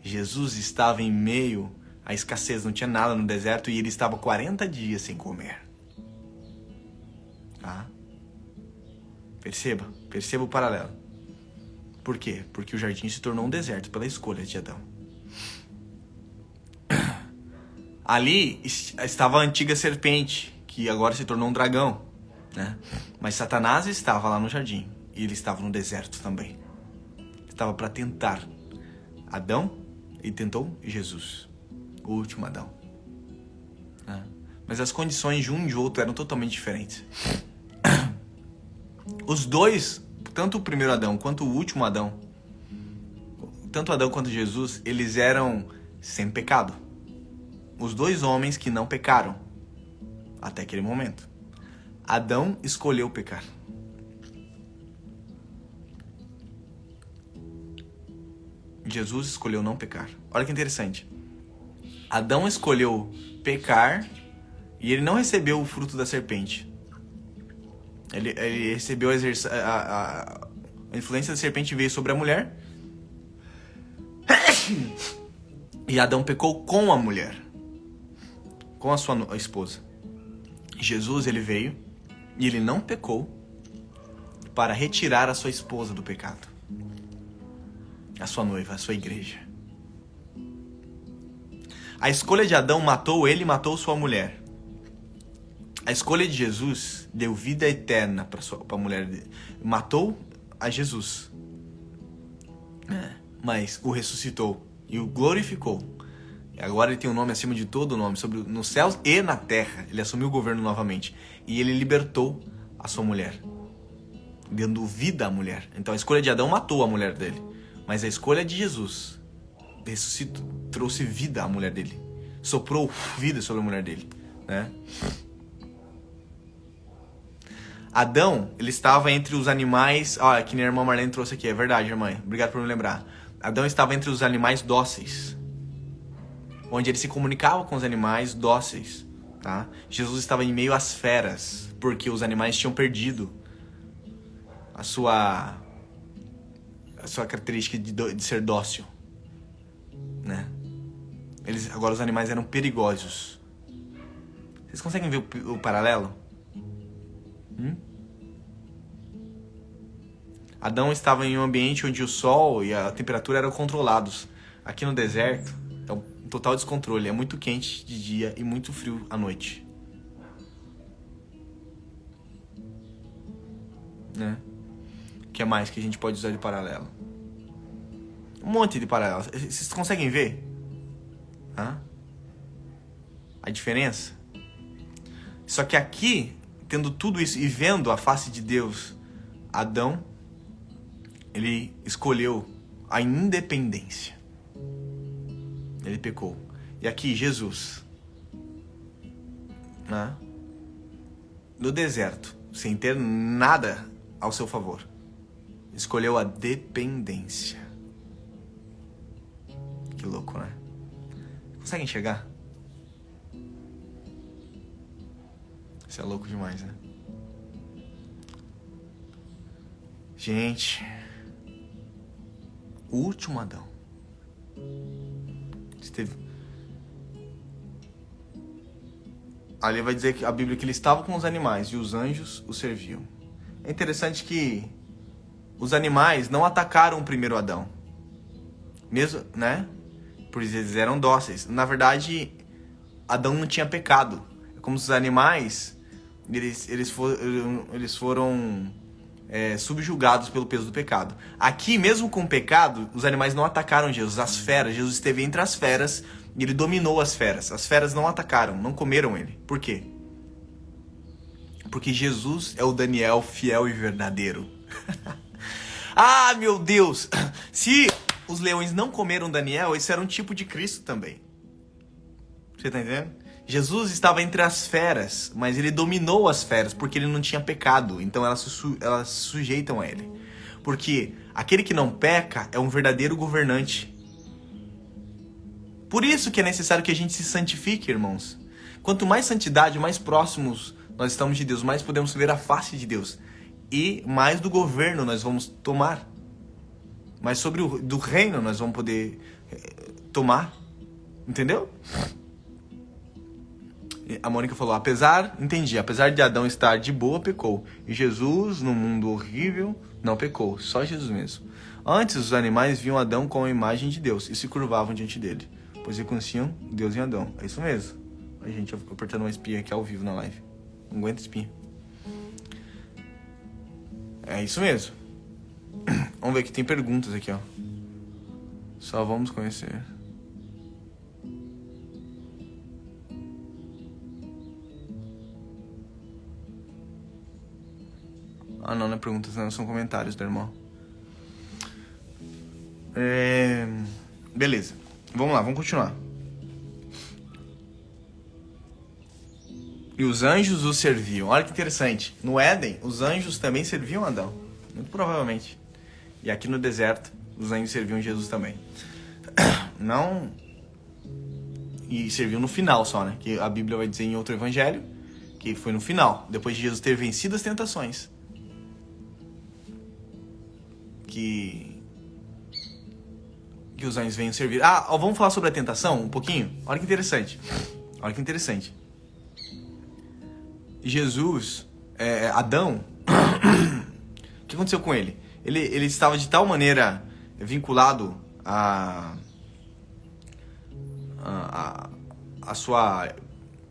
Jesus estava em meio à escassez. Não tinha nada no deserto e ele estava 40 dias sem comer. Tá? Perceba o paralelo. Por quê? Porque o jardim se tornou um deserto pela escolha de Adão. Ali estava a antiga serpente, que agora se tornou um dragão, né? Mas Satanás estava lá no jardim e ele estava no deserto também. Estava para tentar Adão e tentou Jesus, o último Adão, né? Mas as condições de um e de outro eram totalmente diferentes. Os dois, tanto o primeiro Adão quanto o último Adão, tanto Adão quanto Jesus, eles eram sem pecado. Os dois homens que não pecaram, Até aquele momento. Adão escolheu pecar. Jesus escolheu não pecar. Olha que interessante. Adão escolheu pecar e ele não recebeu o fruto da serpente. Ele recebeu a influência da serpente, veio sobre a mulher. E Adão pecou com a mulher, com a sua esposa. Jesus, ele veio e ele não pecou para retirar a sua esposa do pecado. A sua noiva, a sua igreja. A escolha de Adão matou ele e matou sua mulher. A escolha de Jesus deu vida eterna para a mulher dele. Matou a Jesus, mas o ressuscitou e o glorificou. E agora ele tem um nome acima de todo nome, nos céus e na terra. Ele assumiu o governo novamente. E ele libertou a sua mulher, dando vida à mulher. Então a escolha de Adão matou a mulher dele. Mas a escolha de Jesus ressuscitou, trouxe vida à mulher dele. Soprou vida sobre a mulher dele, né? Adão, ele estava entre os animais... Olha, que nem a irmã Marlene trouxe aqui. É verdade, irmã. Obrigado por me lembrar. Adão estava entre os animais dóceis, onde ele se comunicava com os animais dóceis, tá? Jesus estava em meio às feras, porque os animais tinham perdido a sua característica de ser dócil, né? Agora os animais eram perigosos. Vocês conseguem ver o paralelo? Adão estava em um ambiente onde o sol e a temperatura eram controlados. Aqui no deserto é um total descontrole. É muito quente de dia e muito frio à noite, né? O que mais que a gente pode usar de paralelo? Um monte de paralelos. Vocês conseguem ver a diferença? Só que aqui, tendo tudo isso e vendo a face de Deus, Adão, ele escolheu a independência. Ele pecou. E aqui, Jesus, né? No deserto, sem ter nada ao seu favor, escolheu a dependência. Que louco, né? Consegue enxergar? Isso é louco demais, né? Gente, o último Adão esteve... Ali vai dizer que a Bíblia que ele estava com os animais e os anjos o serviam. É interessante que os animais não atacaram o primeiro Adão, mesmo, né? Por isso eles eram dóceis. Na verdade, Adão não tinha pecado. É como se os animais eles foram subjugados pelo peso do pecado. Aqui, mesmo com o pecado, os animais não atacaram Jesus. As feras, Jesus esteve entre as feras e ele dominou as feras. As feras não atacaram, não comeram ele. Por quê? Porque Jesus é o Daniel fiel e verdadeiro. Ah, meu Deus! Se os leões não comeram Daniel, esse era um tipo de Cristo também. Você tá entendendo? Jesus estava entre as feras, mas ele dominou as feras porque ele não tinha pecado. Então elas se sujeitam a ele. Porque aquele que não peca é um verdadeiro governante. Por isso que é necessário que a gente se santifique, irmãos. Quanto mais santidade, mais próximos nós estamos de Deus, mais podemos ver a face de Deus. E mais do governo nós vamos tomar. Mais do reino nós vamos poder tomar. Entendeu? A Mônica falou, apesar de Adão estar de boa, pecou. E Jesus, no mundo horrível, não pecou. Só Jesus mesmo. Antes, os animais viam Adão com a imagem de Deus e se curvavam diante dele, pois reconheciam Deus em Adão. É isso mesmo. A gente apertando uma espinha aqui ao vivo na live. Não aguenta espinha. É isso mesmo. Vamos ver que tem perguntas aqui, ó. Só vamos conhecer. Ah, não é perguntas, não, são comentários do irmão. Beleza. Vamos lá, vamos continuar. E os anjos o serviam. Olha que interessante. No Éden, os anjos também serviam Adão. Muito provavelmente. E aqui no deserto, os anjos serviam Jesus também. Não... E serviu no final só, né? Que a Bíblia vai dizer em outro evangelho que foi no final, depois de Jesus ter vencido as tentações, que os anjos venham servir. Vamos falar sobre a tentação um pouquinho? Olha que interessante. Olha que interessante. Jesus, Adão, o que aconteceu com ele? Ele estava de tal maneira vinculado a sua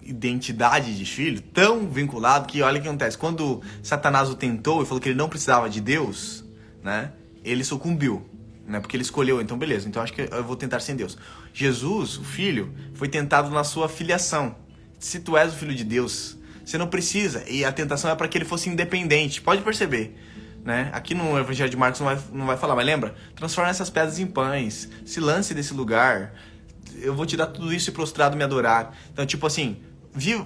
identidade de filho, tão vinculado que olha o que acontece. Quando Satanás o tentou e falou que ele não precisava de Deus, né, ele sucumbiu, né, porque ele escolheu, então beleza, então acho que eu vou tentar sem Deus. Jesus, o filho, foi tentado na sua filiação. Se tu és o filho de Deus, você não precisa, e a tentação é para que ele fosse independente, pode perceber, né? Aqui no Evangelho de Marcos não vai falar, mas lembra? Transforma essas pedras em pães, se lance desse lugar, eu vou te dar tudo isso e prostrado me adorar. Então, tipo assim,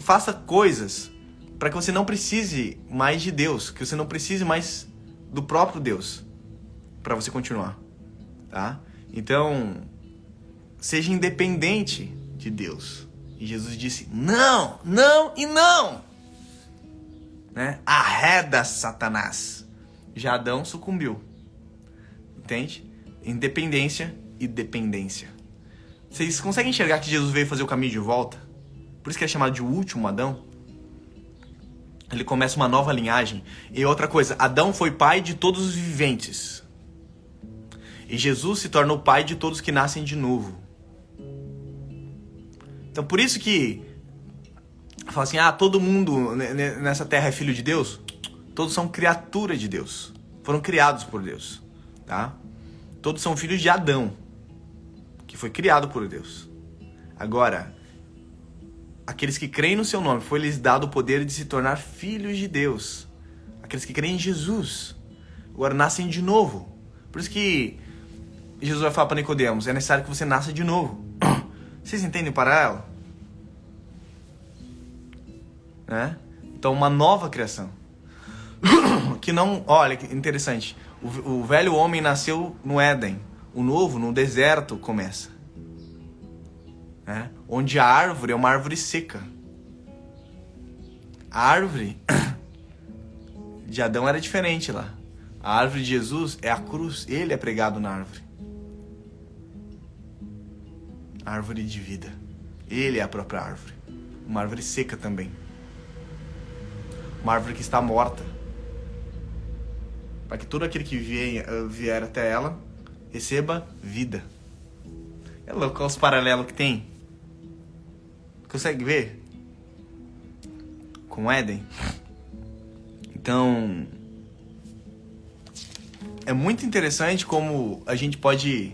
faça coisas para que você não precise mais de Deus, que você não precise mais do próprio Deus para você continuar, tá? Então, seja independente de Deus. E Jesus disse: não, não e não, né? Arreda, Satanás. Já Adão sucumbiu, entende? Independência e dependência. Vocês conseguem enxergar que Jesus veio fazer o caminho de volta? Por isso que é chamado de o último Adão. Ele começa uma nova linhagem. E outra coisa, Adão foi pai de todos os viventes. E Jesus se torna o pai de todos que nascem de novo. Então por isso que fala assim, todo mundo nessa terra é filho de Deus. Todos são criatura de Deus. Foram criados por Deus, tá? Todos são filhos de Adão, que foi criado por Deus. Agora, aqueles que creem no seu nome, foi-lhes dado o poder de se tornar filhos de Deus. Aqueles que creem em Jesus, agora nascem de novo. Por isso que Jesus vai falar para Nicodemos, é necessário que você nasça de novo. Vocês entendem o paralelo? Né? Então, uma nova criação. Que não... Olha, que interessante. O velho homem nasceu no Éden. O novo, no deserto, começa. Né? Onde a árvore é uma árvore seca. A árvore de Adão era diferente lá. A árvore de Jesus é a cruz. Ele é pregado na árvore. Árvore de vida. Ele é a própria árvore. Uma árvore seca também. Uma árvore que está morta. Para que todo aquele que vier até ela receba vida. É louco os paralelos que tem. Consegue ver? Com Éden. Então, é muito interessante como a gente pode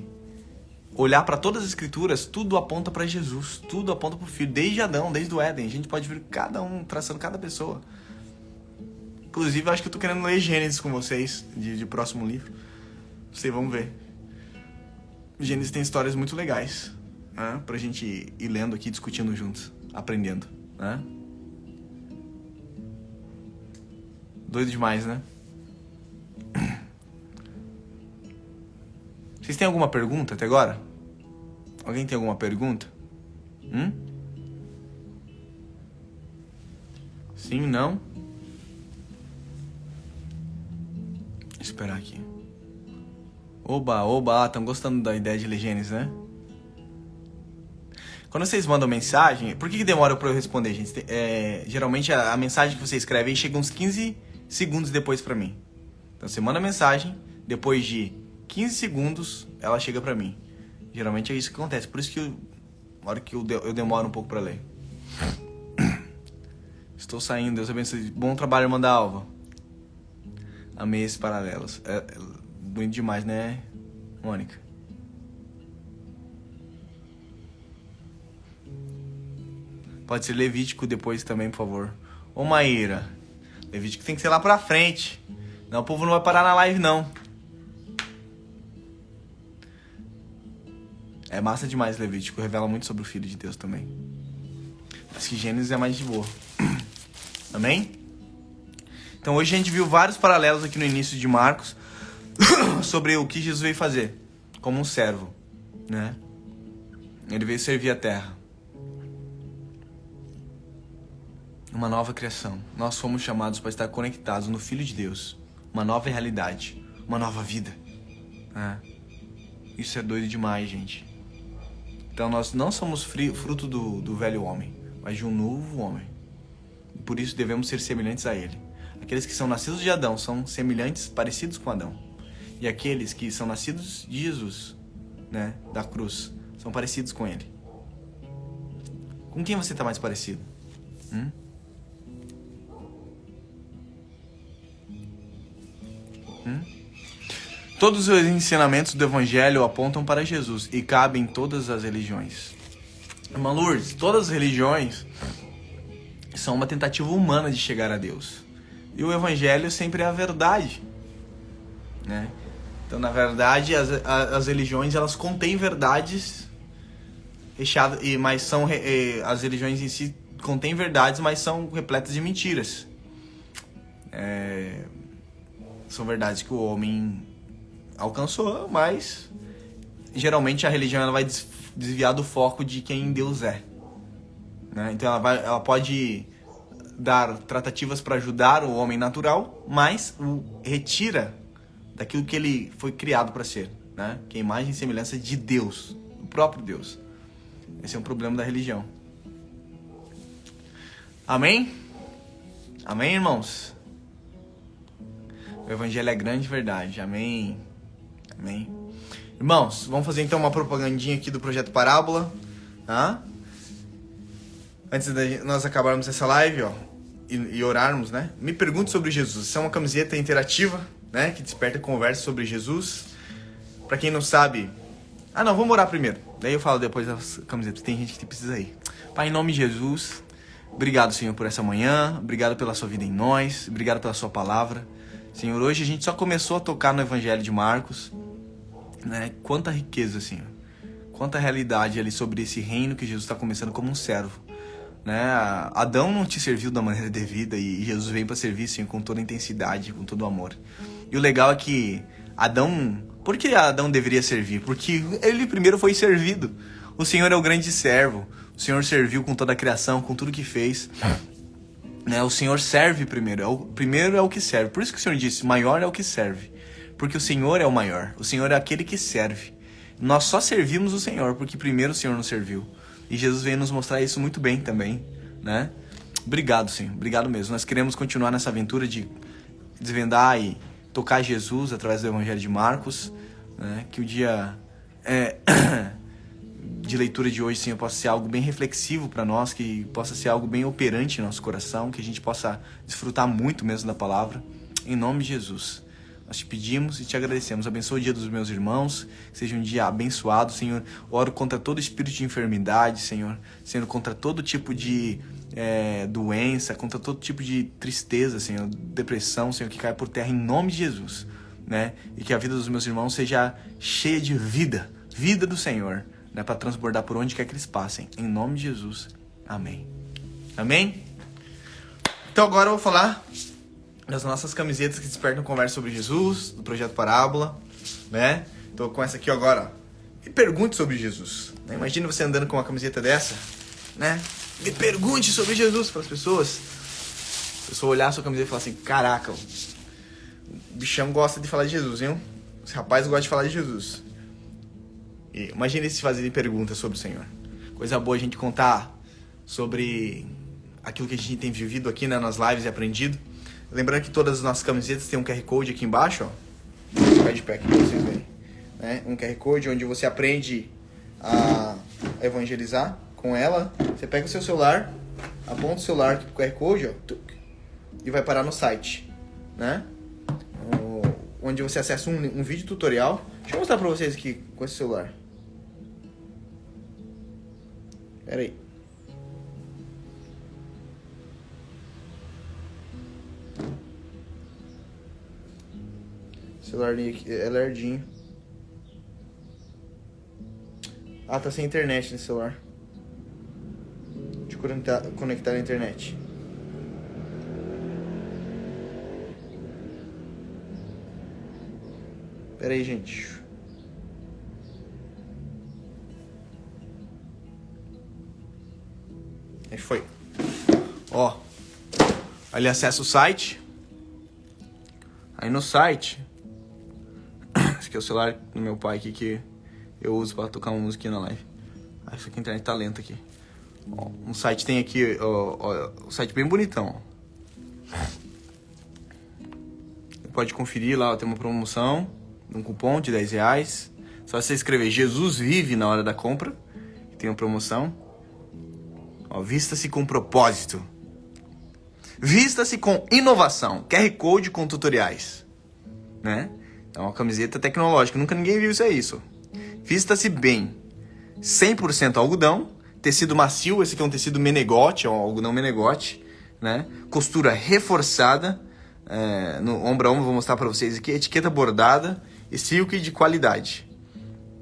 olhar para todas as escrituras, tudo aponta para Jesus, tudo aponta para o Filho, desde Adão, desde o Éden. A gente pode ver cada um traçando cada pessoa. Inclusive, eu acho que eu tô querendo ler Gênesis com vocês, de próximo livro. Vocês vão ver. Gênesis tem histórias muito legais, né? Pra gente ir lendo aqui, discutindo juntos, aprendendo, né? Doido demais, né? Vocês têm alguma pergunta até agora? Alguém tem alguma pergunta? Sim, não? Esperar aqui. Oba, estão gostando da ideia de ler Gênesis, né? Quando vocês mandam mensagem, por que demora pra eu responder, gente? Geralmente a mensagem que você escreve aí chega uns 15 segundos depois pra mim. Então você manda a mensagem, depois de 15 segundos ela chega pra mim. Geralmente é isso que acontece, por isso que na hora que eu demoro um pouco pra ler. Estou saindo, Deus abençoe. Bom trabalho, irmã da Alva. Amei esses paralelos. É bonito demais, né, Mônica? Pode ser Levítico depois também, por favor. Ô, Maíra, Levítico tem que ser lá pra frente. Não, o povo não vai parar na live, não. É massa demais Levítico. Revela muito sobre o Filho de Deus também. Mas que Gênesis é mais de boa. Amém? Então hoje a gente viu vários paralelos aqui no início de Marcos sobre o que Jesus veio fazer como um servo, né? Ele veio servir a terra. Uma nova criação. Nós fomos chamados para estar conectados no Filho de Deus. Uma nova realidade. Uma nova vida. Isso é doido demais, gente. Então nós não somos fruto do velho homem, mas de um novo homem. Por isso devemos ser semelhantes a ele. Aqueles que são nascidos de Adão são semelhantes, parecidos com Adão. E aqueles que são nascidos de Jesus, né, da cruz, são parecidos com ele. Com quem você está mais parecido? Todos os ensinamentos do Evangelho apontam para Jesus e cabem em todas as religiões. Irmã Lourdes, todas as religiões são uma tentativa humana de chegar a Deus. E o Evangelho sempre é a verdade, né? Então, na verdade, as religiões, elas contêm verdades recheadas, mas são as religiões em si contêm verdades, mas são repletas de mentiras. São verdades que o homem alcançou, mas geralmente a religião ela vai desviar do foco de quem Deus é, né? Então ela pode dar tratativas para ajudar o homem natural, mas o retira daquilo que ele foi criado para ser, né? Que é a imagem e semelhança de Deus, do próprio Deus. Esse é um problema da religião. Amém? Amém, irmãos? O Evangelho é grande verdade. Amém? Amém? Irmãos, vamos fazer então uma propagandinha aqui do Projeto Parábola, tá? Antes de nós acabarmos essa live, ó, e orarmos, né? Me pergunte sobre Jesus. Isso é uma camiseta interativa, né? Que desperta conversa sobre Jesus. Pra quem não sabe... vamos orar primeiro. Daí eu falo depois das camisetas. Tem gente que precisa ir. Pai, em nome de Jesus, obrigado, Senhor, por essa manhã. Obrigado pela sua vida em nós. Obrigado pela sua palavra. Senhor, hoje a gente só começou a tocar no Evangelho de Marcos, né? Quanta riqueza, Senhor. Quanta realidade ali sobre esse reino que Jesus está começando como um servo, né? Adão não te serviu da maneira devida e Jesus veio para servir, Senhor, com toda a intensidade, com todo o amor. E o legal é que Adão... Por que Adão deveria servir? Porque ele primeiro foi servido. O Senhor é o grande servo. O Senhor serviu com toda a criação, com tudo que fez. Né? O Senhor serve primeiro. Primeiro é o que serve. Por isso que o Senhor disse, maior é o que serve. Porque o Senhor é o maior. O Senhor é aquele que serve. Nós só servimos o Senhor porque primeiro o Senhor nos serviu. E Jesus veio nos mostrar isso muito bem também, né? Obrigado, Senhor. Obrigado mesmo. Nós queremos continuar nessa aventura de desvendar e tocar Jesus através do Evangelho de Marcos, né? Que o dia de leitura de hoje, Senhor, possa ser algo bem reflexivo para nós, que possa ser algo bem operante em nosso coração, que a gente possa desfrutar muito mesmo da palavra. Em nome de Jesus. Nós te pedimos e te agradecemos. Abençoa o dia dos meus irmãos, que seja um dia abençoado, Senhor. Oro contra todo espírito de enfermidade, Senhor. Senhor, contra todo tipo de doença, contra todo tipo de tristeza, Senhor, depressão, Senhor, que cai por terra em nome de Jesus, né? E que a vida dos meus irmãos seja cheia de vida do Senhor, né? Para transbordar por onde quer que eles passem. Em nome de Jesus. Amém. Amém? Então agora eu vou falar das nossas camisetas que despertam conversa sobre Jesus, do Projeto Parábola, né? Tô com essa aqui agora, ó. Me pergunte sobre Jesus, né? Imagina você andando com uma camiseta dessa, né? Me pergunte sobre Jesus para as pessoas. A pessoa olhar a sua camiseta e falar assim, caraca, o bichão gosta de falar de Jesus, hein? Esse rapaz gosta de falar de Jesus. E imagina eles fazerem perguntas sobre o Senhor. Coisa boa a gente contar sobre aquilo que a gente tem vivido aqui, né, nas lives e aprendido. Lembrando que todas as nossas camisetas têm um QR Code aqui embaixo, ó. Vou ficar de pé aqui pra vocês verem, né? Um QR Code onde você aprende a evangelizar com ela. Você pega o seu celular, aponta o celular aqui pro QR Code, ó, e vai parar no site, né? Onde você acessa um vídeo tutorial. Deixa eu mostrar pra vocês aqui com esse celular. Pera aí. Celularzinho aqui, é lerdinho. Ah, tá sem internet nesse celular. Deixa eu conectar na internet. Pera aí, gente. Aí foi. Ó. Ali acessa o site. Aí no site. Esse aqui é o celular do meu pai aqui que eu uso pra tocar uma musiquinha na live. Acho que a internet tá lenta aqui. Ó, um site tem aqui, ó, um site bem bonitão. Você pode conferir lá, ó, tem uma promoção, um cupom de R$10. Só você escrever Jesus Vive na hora da compra, que tem uma promoção. Ó, vista-se com propósito. Vista-se com inovação. QR Code com tutoriais. Né? É uma camiseta tecnológica. Nunca ninguém viu isso aí, isso. Vista-se bem. 100% algodão. Tecido macio. Esse aqui é um tecido menegote. É um algodão menegote. Né? Costura reforçada. No ombro a ombro, vou mostrar pra vocês aqui. Etiqueta bordada. E silk de qualidade.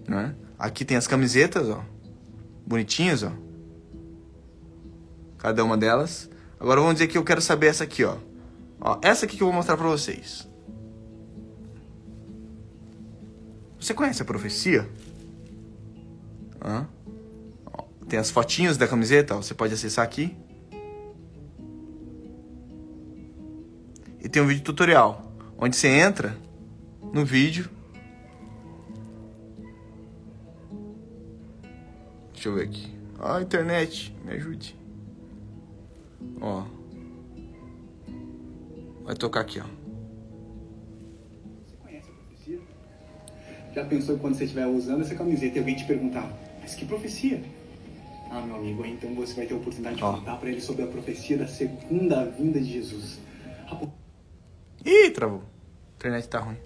Né? Aqui tem as camisetas, ó. Bonitinhas, ó. Cada uma delas. Agora vamos dizer que eu quero saber essa aqui, ó. Ó, essa aqui que eu vou mostrar pra vocês. Você conhece a profecia? Ó, tem as fotinhas da camiseta, ó, você pode acessar aqui. E tem um vídeo tutorial, onde você entra no vídeo. Deixa eu ver aqui. Ó, internet, me ajude. Ó. Vai tocar aqui, ó. Você conhece a profecia? Já pensou quando você estiver usando essa camiseta e alguém te perguntar, mas que profecia? Ah, meu amigo, então você vai ter a oportunidade de contar para ele sobre a profecia da segunda vinda de Jesus. Ih, travou. A internet tá ruim.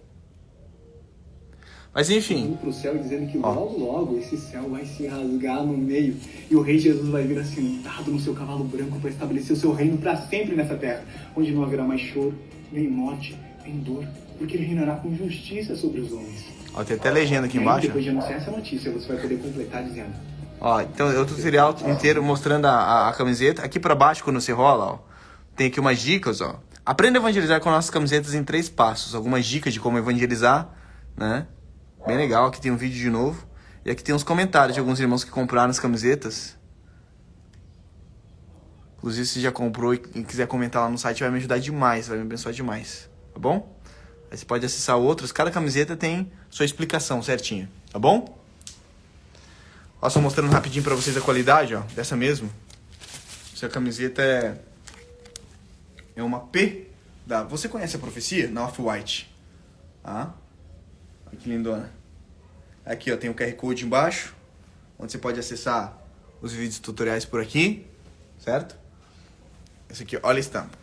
Mas enfim. Indo pro céu e dizendo que logo esse céu vai se rasgar no meio e o rei Jesus vai vir assentado no seu cavalo branco para estabelecer o seu reino para sempre nessa terra, onde não haverá mais choro, nem morte, nem dor, porque ele reinará com justiça sobre os homens. Ó, tem até legenda aqui embaixo. Depois de anunciar essa notícia, você vai poder completar dizendo: ó, então é o tutorial inteiro mostrando a camiseta. Aqui pra baixo, quando você rola, ó, tem aqui umas dicas, ó. Aprenda a evangelizar com nossas camisetas em 3 passos. Algumas dicas de como evangelizar, né? Bem legal, aqui tem um vídeo de novo. E aqui tem uns comentários de alguns irmãos que compraram as camisetas. Inclusive, se já comprou e quiser comentar lá no site, vai me ajudar demais, vai me abençoar demais. Tá bom? Aí você pode acessar outros. Cada camiseta tem sua explicação certinha. Tá bom? Ó, só mostrando rapidinho pra vocês a qualidade, ó. Dessa mesmo. Essa camiseta é uma P da... Você conhece a profecia? Na Off-White. Tá? Olha que lindona. Aqui, ó, tem o QR Code embaixo, onde você pode acessar os vídeos tutoriais por aqui, certo? Esse aqui, olha a estampa.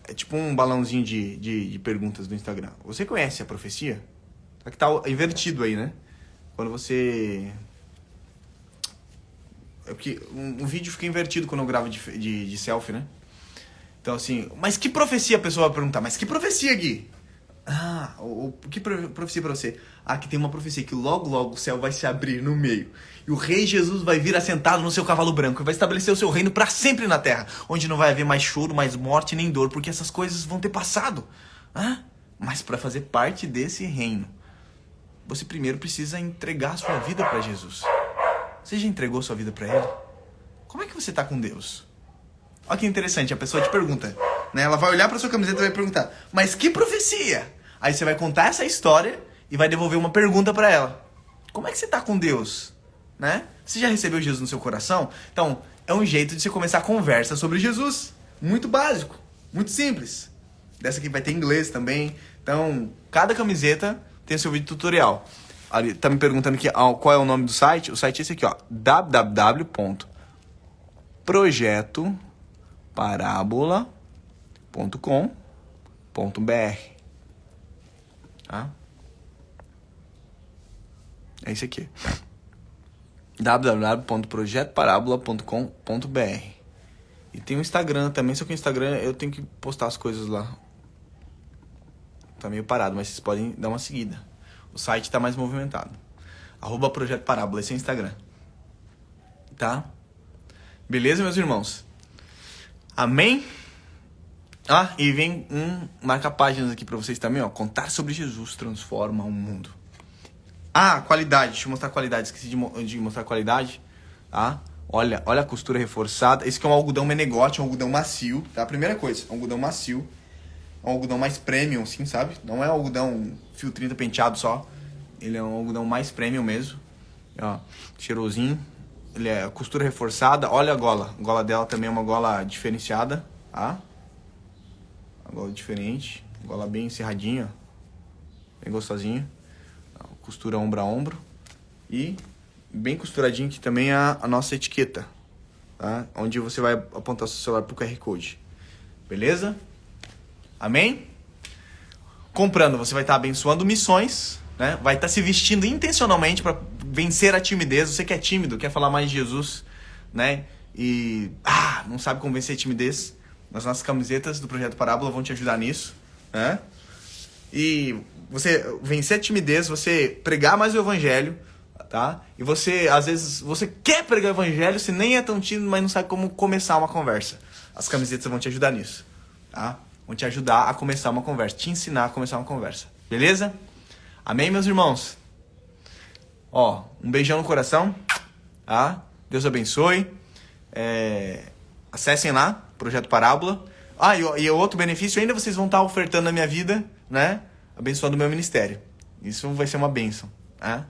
É tipo um balãozinho de perguntas do Instagram. Você conhece a profecia? Só que tá invertido aí, né? Quando você... É porque um vídeo fica invertido quando eu gravo de selfie, né? Então, assim... Mas que profecia a pessoa vai perguntar? Mas que profecia, Gui? Ah, que profecia pra você? Ah, que tem uma profecia que logo o céu vai se abrir no meio. E o rei Jesus vai vir assentado no seu cavalo branco e vai estabelecer o seu reino pra sempre na terra. Onde não vai haver mais choro, mais morte, nem dor. Porque essas coisas vão ter passado. Ah, mas pra fazer parte desse reino, você primeiro precisa entregar sua vida pra Jesus. Você já entregou sua vida pra Ele? Como é que você tá com Deus? Olha que interessante, a pessoa te pergunta, né? Ela vai olhar pra sua camiseta e vai perguntar, mas que profecia? Aí você vai contar essa história e vai devolver uma pergunta pra ela. Como é que você tá com Deus? Né? Você já recebeu Jesus no seu coração? Então, é um jeito de você começar a conversa sobre Jesus. Muito básico, muito simples. Dessa aqui vai ter inglês também. Então, cada camiseta tem seu vídeo tutorial. Ali, tá me perguntando aqui qual é o nome do site? O site é esse aqui, ó. www.projetoparábola.com.br. Tá? É esse aqui. www.projetoparábola.com.br. E tem o Instagram também, só que o Instagram eu tenho que postar as coisas lá. Tá meio parado, mas vocês podem dar uma seguida. O site tá mais movimentado. @Projeto Parábola, esse é o Instagram. Tá? Beleza, meus irmãos? Amém? Ah, e vem marca páginas aqui pra vocês também, ó. Contar sobre Jesus transforma o mundo. Ah, qualidade. Deixa eu mostrar a qualidade. Esqueci de mostrar a qualidade. Tá? Olha a costura reforçada. Esse aqui é um algodão Menegote, um algodão macio. Tá? Primeira coisa, um algodão macio. É um algodão mais premium, assim, sabe? Não é um algodão fio 30 penteado só. Ele é um algodão mais premium mesmo. Ó, cheirosinho. Ele é costura reforçada. Olha a gola. A gola dela também é uma gola diferenciada. Tá? Uma gola diferente. Gola bem encerradinha. Bem gostosinha. Costura ombro a ombro. E bem costuradinho aqui também a nossa etiqueta. Tá? Onde você vai apontar seu celular pro QR Code. Beleza? Amém? Comprando, você vai estar abençoando missões, né? Vai estar se vestindo intencionalmente para vencer a timidez. Você que é tímido, quer falar mais de Jesus, né? E não sabe como vencer a timidez. As nossas camisetas do Projeto Parábola vão te ajudar nisso, né? E você vencer a timidez, você pregar mais o evangelho, tá? E você, às vezes, você quer pregar o evangelho, você nem é tão tímido, mas não sabe como começar uma conversa. As camisetas vão te ajudar nisso, tá? Vão te ajudar a começar uma conversa, te ensinar a começar uma conversa. Beleza? Amém, meus irmãos? Ó, um beijão no coração, tá? Deus abençoe. Acessem lá, Projeto Parábola. E outro benefício, ainda vocês vão estar ofertando na minha vida, né? Abençoando o meu ministério. Isso vai ser uma bênção, tá?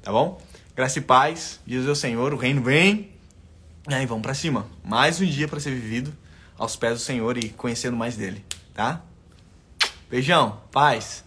Tá bom? Graça e paz, Jesus é o Senhor, o reino vem. E aí, vamos pra cima. Mais um dia para ser vivido aos pés do Senhor e conhecendo mais dele, tá? Beijão, paz.